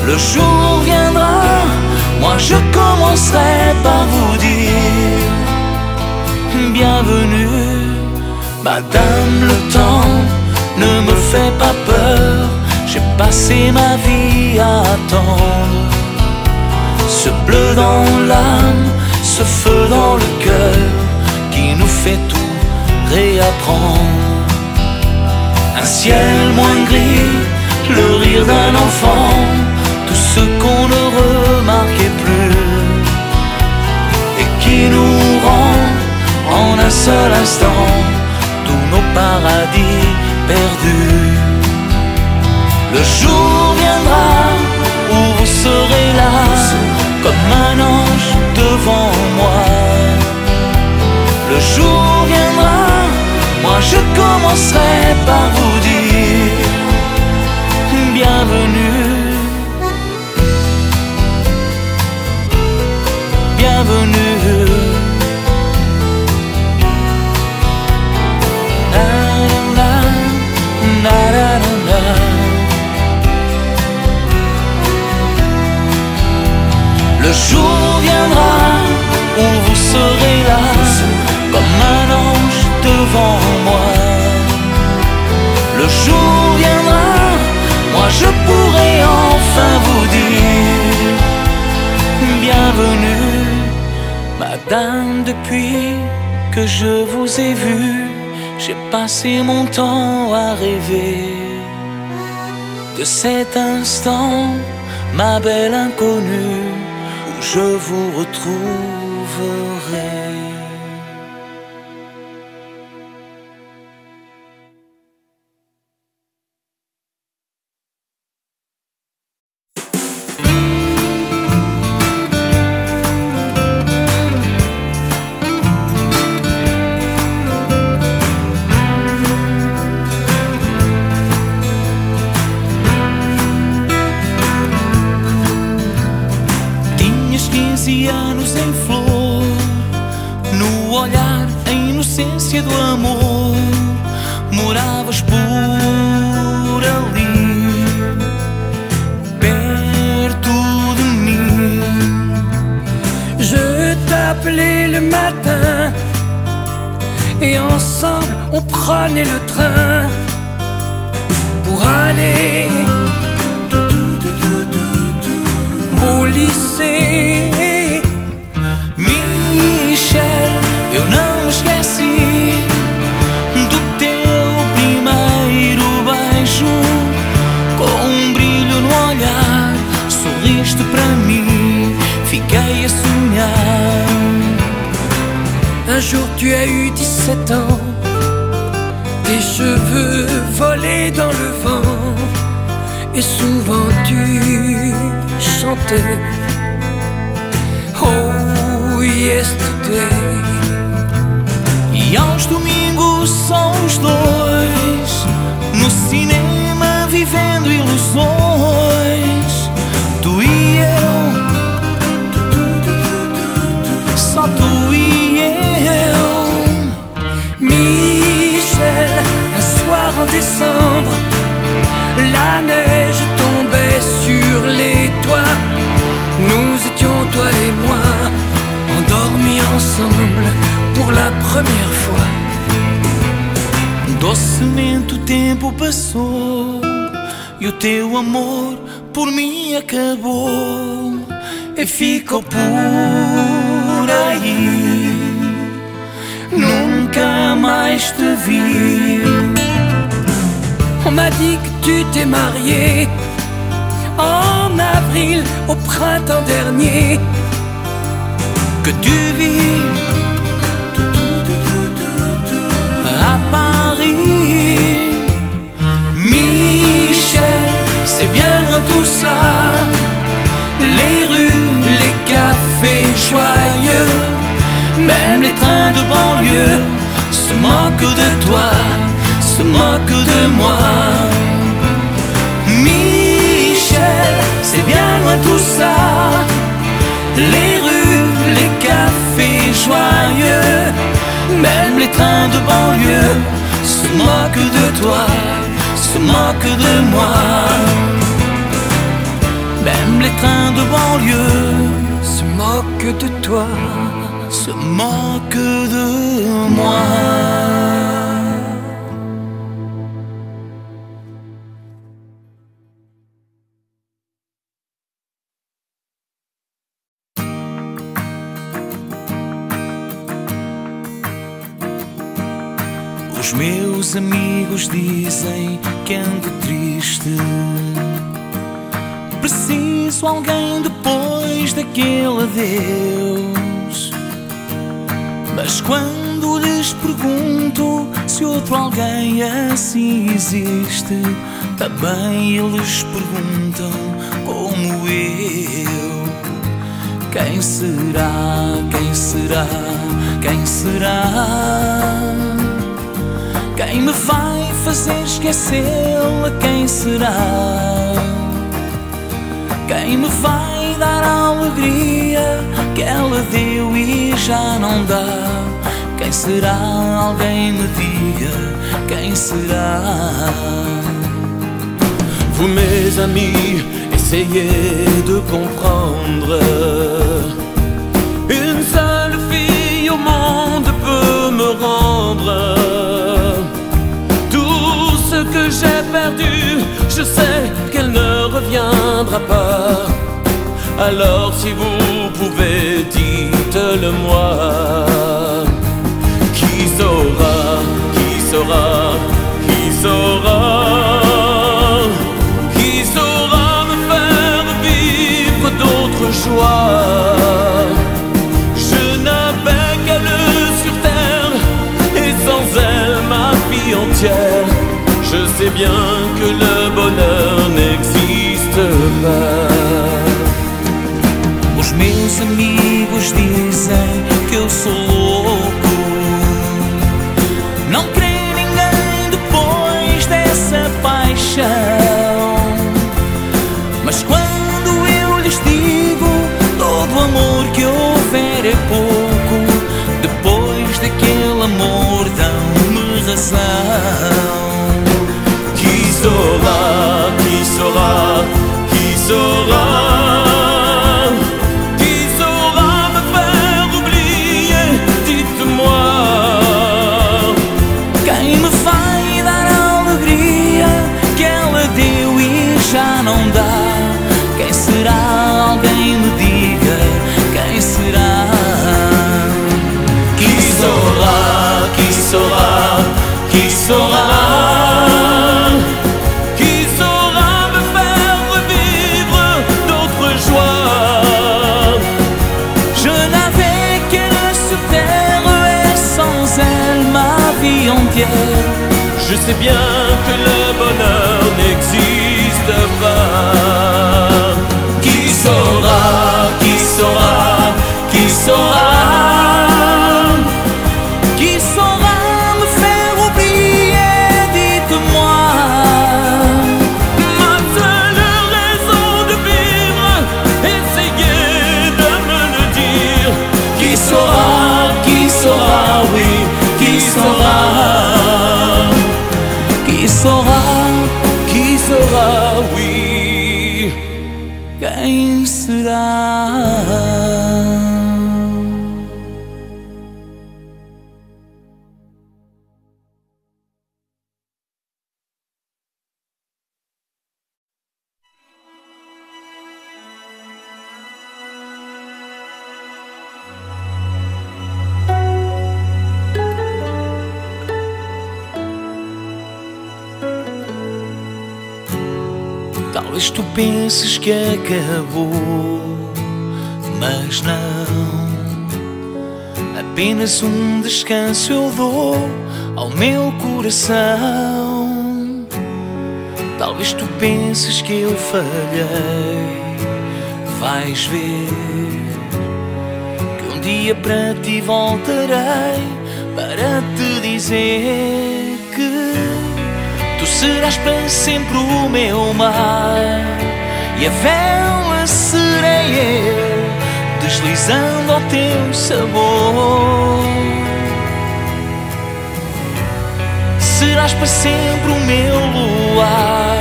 Le jour viendra, moi je commencerai par vous dire bienvenue. Madame, le temps ne me fait pas peur, j'ai passé ma vie à attendre. Ce bleu dans l'âme, ce feu dans le cœur, qui nous fait tout réapprendre. Un ciel moins gris, le rire d'un enfant, tout ce qu'on ne remarquait plus, et qui nous rend en un seul instant tous nos paradis perdus. Le jour viendra où vous serez là, comme un ange devant moi. Le jour viendra, moi je commencerai par vous dire bienvenue, bienvenue. Na, na, na, na, na, na. Le jour viendra où vous serez là, comme un ange devant moi. Le jour viendra, moi je pourrai enfin vous dire bienvenue. Madame, depuis que je vous ai vu, j'ai passé mon temps à rêver de cet instant, ma belle inconnue, je vous retrouverai. Anos em flor, no olhar, a inocência do amor, moravas por ali, perto de mim. Je t'appelais le matin et ensemble on prenait le train pour aller au lycée. Michel, isto para mim, fiquei a sonhar. Un jour tu as eu 17 ans, tes cheveux volaient dans le vent, et souvent tu chantais Oh, yesterday. E aos domingos só os dois, no cinema vivendo ilusões, tu e eu, só tu e eu. Michel, un soir en décembre, la neige tombait sur les toits. Nous étions, toi et moi, endormis ensemble pour la première fois. Docemente o tempo passou e o teu amor por mim acabou e ficou por aí. Nunca mais te vi. On m'a dit que tu t'es marié en avril, au printemps dernier, que tu vis à Paris. Michel, c'est bien tout ça, les rues, les cafés joyeux, même les trains de banlieue se moquent de toi, se moquent de moi. Michel, c'est bien loin tout ça, les rues, les cafés joyeux, même les trains de banlieue se moquent de toi, se moquent de moi. Même les trains de banlieue se moquent de toi, se moquent de moi. Os meus amigos dizem que ando triste, preciso alguém depois daquele adeus. Mas quando lhes pergunto se outro alguém assim existe, também eles perguntam como eu. Quem será, quem será, quem será? Quem me vai fazer esquecê-la? Quem será? Quem me vai dar a alegria que ela deu e já não dá? Quem será? Alguém me diga, quem será? Vous mes amis, essayez de comprendre. Une seule fille au monde peut me rendre tout ce que j'ai perdu. Je sais qu'elle ne reviendra pas. Alors si vous pouvez, dites-le moi. Qui saura, qui saura, qui saura, qui saura me faire vivre d'autres joies. Je n'avais qu'elle sur terre et sans elle ma vie entière. Je sais bien que le bonheur n'existe pas. Os meus amigos dizem que eu sou louco, não crê ninguém depois dessa paixão. Mas quando eu lhes digo todo o amor que houver é pouco, depois daquele amor dão-me razão. Qui saura, qui saura, qui saura? Já não dá. Quem será? Alguém me diga, quem será? Qui saura, qui saura, qui saura? Qui saura me faire revivre d'autres joies? Je sais bien que le bonheur n'existe pas. Qui saura, qui saura, qui saura, qui saura me faire oublier, dites-moi. Ma seule raison de vivre, essayez de me le dire. Qui saura, oui, qui saura, oui, quem será? Talvez tu penses que acabou, mas não. Apenas um descanso eu dou ao meu coração. Talvez tu penses que eu falhei, vais ver que um dia para ti voltarei para te dizer que tu serás para sempre o meu mar e a vela serei eu, deslizando ao teu sabor. Serás para sempre o meu luar,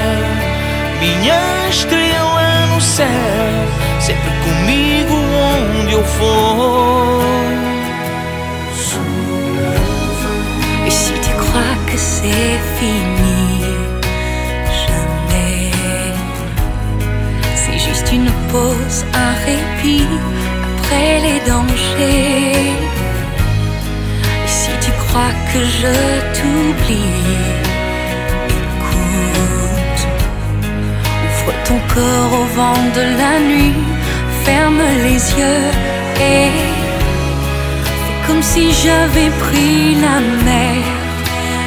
minha estrela no céu, sempre comigo onde eu for. Et si tu crois que c'est fini, jamais. C'est juste une pause, un répit après les dangers. Et si tu crois que je t'oublie, écoute, ouvre ton corps au vent de la nuit, ferme les yeux et comme si j'avais pris la mer.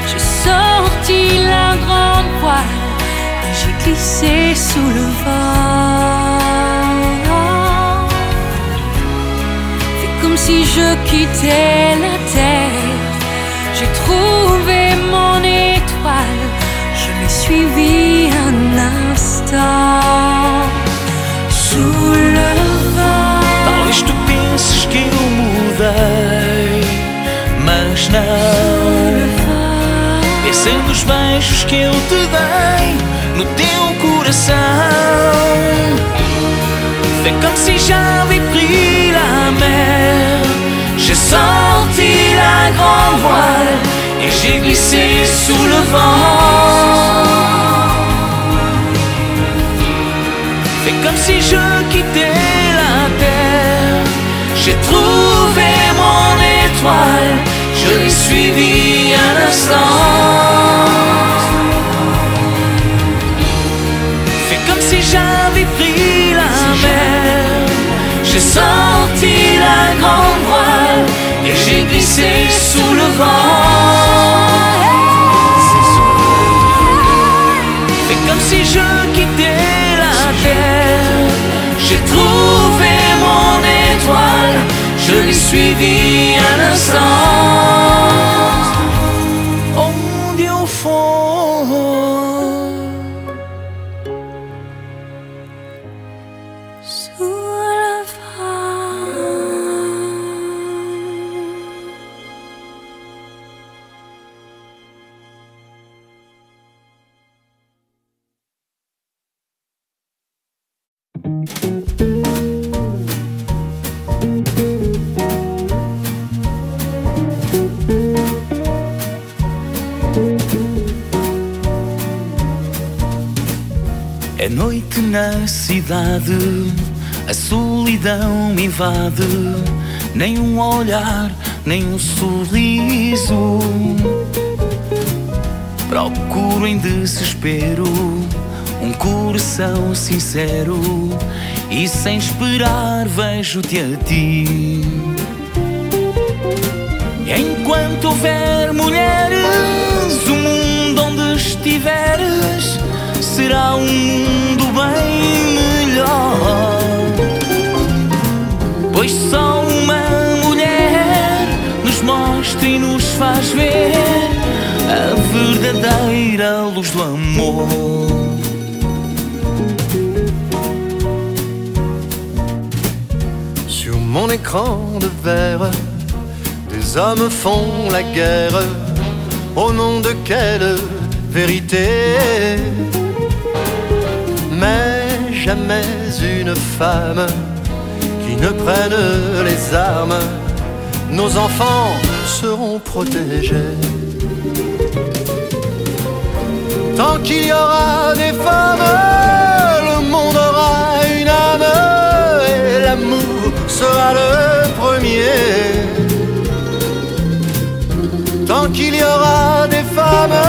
J'ai sorti la grande voile et j'ai glissé sous le vent. Fais comme si je quittais la terre. J'ai trouvé mon étoile, je l'ai suivie un instant sous le vent. Talvez tu penses que eu mudei, mas não. Pensa nos beijos que eu te dei no teu coração. Fais comme si j'avais pris la mer. J'ai sorti la grande voile et j'ai glissé sous le vent. Fais comme si je quittais la terre. J'ai trouvé mon étoile, je l'ai suivi un instant. Fais comme si j'avais pris la mer. J'ai sorti la grande voile et j'ai glissé sous le vent. Fais comme si je quittais la terre. J'ai trouvé mon étoile, je l'ai suivi un instant. Onde eu for, Sous le vent. É noite na cidade, a solidão me invade. Nem um olhar, nem um sorriso. Procuro em desespero um coração sincero e sem esperar vejo-te a ti. Enquanto houver mulheres, o mundo será um mundo bem melhor. Pois só uma mulher nos mostra e nos faz ver a verdadeira luz do amor. Sur mon écran de verre, des hommes font la guerre. Au nom de quelle vérité? Mais jamais une femme qui ne prenne les armes. Nos enfants seront protégés. Tant qu'il y aura des femmes, le monde aura une âme, et l'amour sera le premier. Tant qu'il y aura des femmes,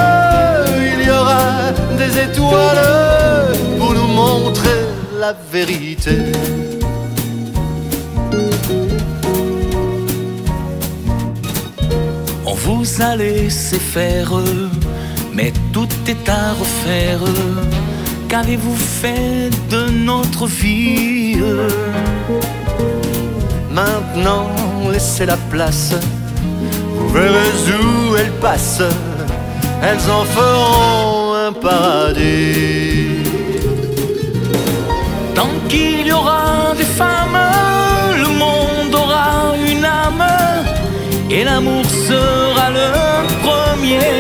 il y aura des étoiles pour nous montrer la vérité. On vous a laissé faire, mais tout est à refaire. Qu'avez-vous fait de notre vie? Maintenant, laissez la place. Vous verrez où elles passent. Elles en feront un paradis. Tant qu'il y aura des femmes, le monde aura une âme, et l'amour sera le premier.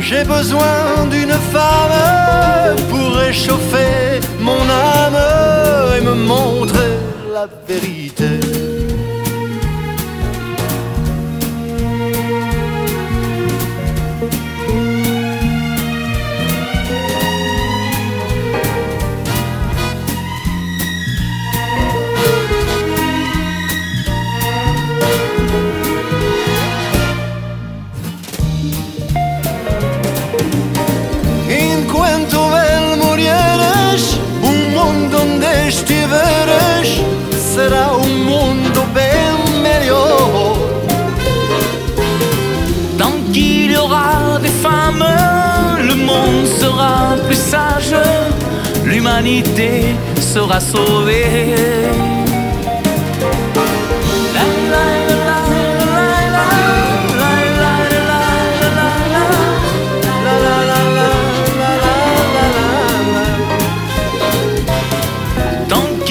J'ai besoin d'une femme pour réchauffer mon âme et me montrer la vérité. Enquanto vel morieres, mundo onde estiveres será mundo bem melhor. Tant qu'il y aura des femmes, le monde sera plus sage, l'humanité sera sauvée.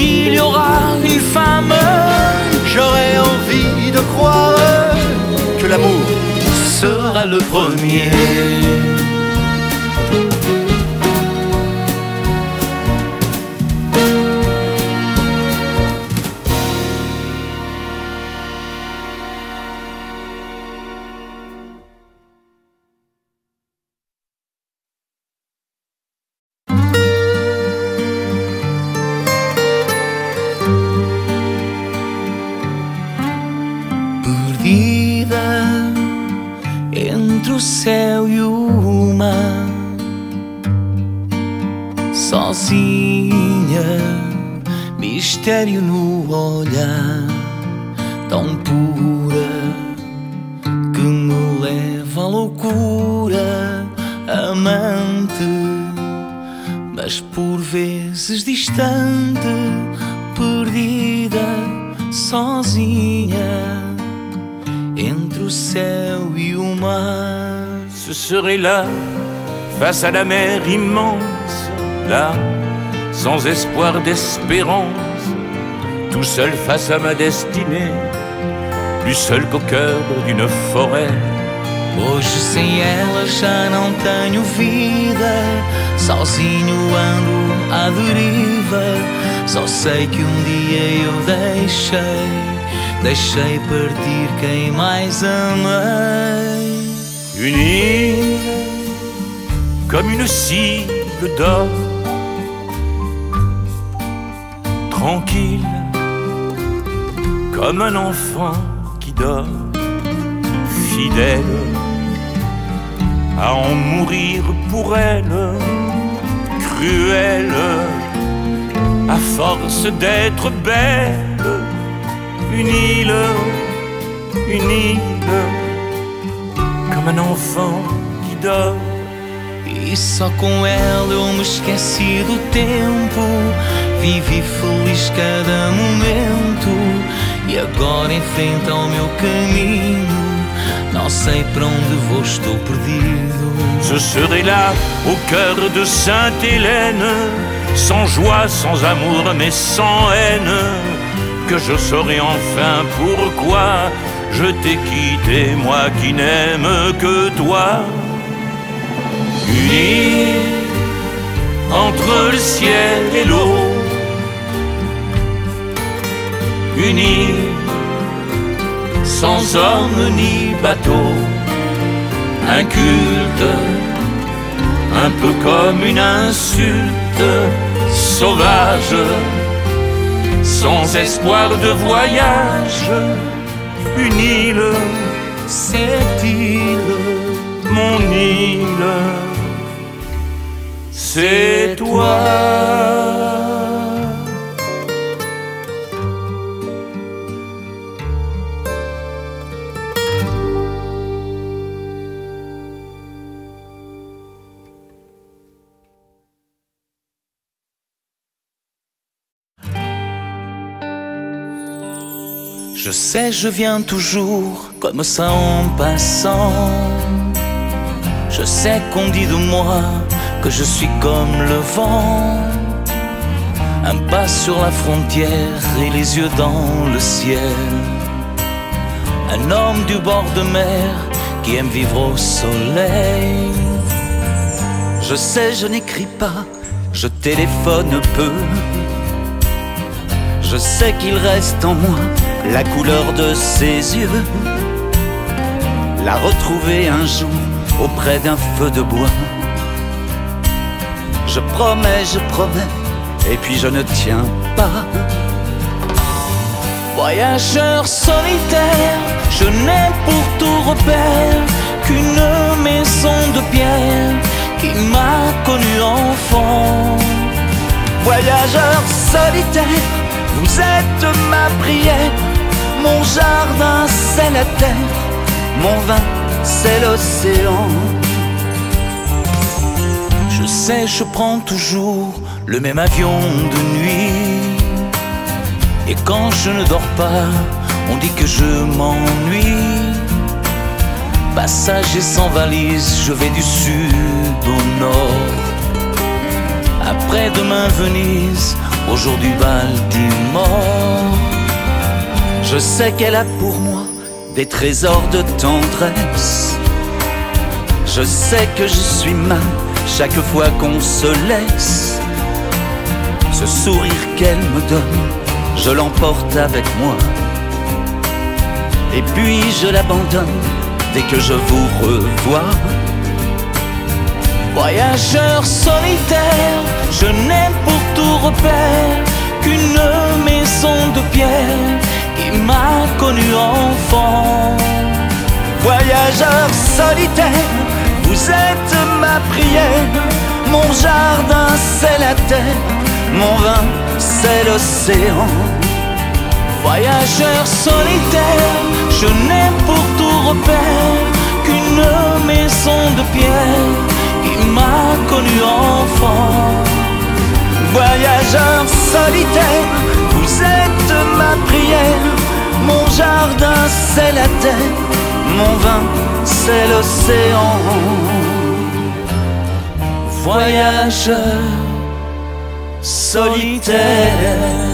Il y aura une femme, j'aurai envie de croire que l'amour sera le premier. Entre o céu e o mar, sozinha, mistério no olhar, tão pura que me leva à loucura, amante, mas por vezes distante, perdida, sozinha. Entre o céu e o mar. Ce serait là, face à la mer immense, là, sans espoir d'espérance, tout seul face à ma destinée, plus seul qu'au cœur d'une forêt. Hoje sem ela já não tenho vida, sozinho ando à deriva. Só sei que dia eu deixei partir quem mais amei. Une île comme une cible d'or, tranquille comme un enfant qui dort, fidèle à en mourir pour elle, cruelle à force d'être belle. Une île comme un enfant qui dort. E só com ela eu me esqueci do tempo. Vivi feliz cada momento. E agora enfrento ao meu caminho. Não sei para onde vou, estou perdido. Je serai là au cœur de Sainte-Hélène, sans joie, sans amour, mais sans haine. Que je saurai enfin pourquoi je t'ai quitté, moi qui n'aime que toi. Unis entre le ciel et l'eau, unis sans homme ni bateau, un culte, un peu comme une insulte, sauvage, sans espoir de voyage. Une île, Cette île, mon île, c'est toi. je sais, je viens toujours comme ça en passant. Je sais qu'on dit de moi que je suis comme le vent, un pas sur la frontière et les yeux dans le ciel. Un homme du bord de mer qui aime vivre au soleil. Je sais, je n'écris pas, je téléphone peu. Je sais qu'il reste en moi la couleur de ses yeux. La retrouver un jour auprès d'un feu de bois. Je promets, et puis je ne tiens pas. Voyageur solitaire, je n'ai pour tout repère qu'une maison de pierre qui m'a connu enfant. Voyageur solitaire, vous êtes ma prière. Mon jardin c'est la terre, mon vin c'est l'océan. Je sais, je prends toujours le même avion de nuit. Et quand je ne dors pas, on dit que je m'ennuie. Passager sans valise, je vais du sud au nord. Après-demain Venise, aujourd'hui Baltimore. Je sais qu'elle a pour moi des trésors de tendresse. Je sais que je suis mal chaque fois qu'on se laisse. Ce sourire qu'elle me donne, je l'emporte avec moi. Et puis je l'abandonne dès que je vous revois. Voyageur solitaire, je n'ai pour tout repère qu'une maison de pierre qui m'a connu enfant. Voyageur solitaire, vous êtes ma prière. Mon jardin c'est la terre, mon vin c'est l'océan. Voyageur solitaire, je n'ai pour tout repère qu'une maison de pierre qui m'a connu enfant. Voyageur solitaire, vous êtes ma prière. Mon jardin c'est la terre, mon vin c'est l'océan. Voyageur solitaire.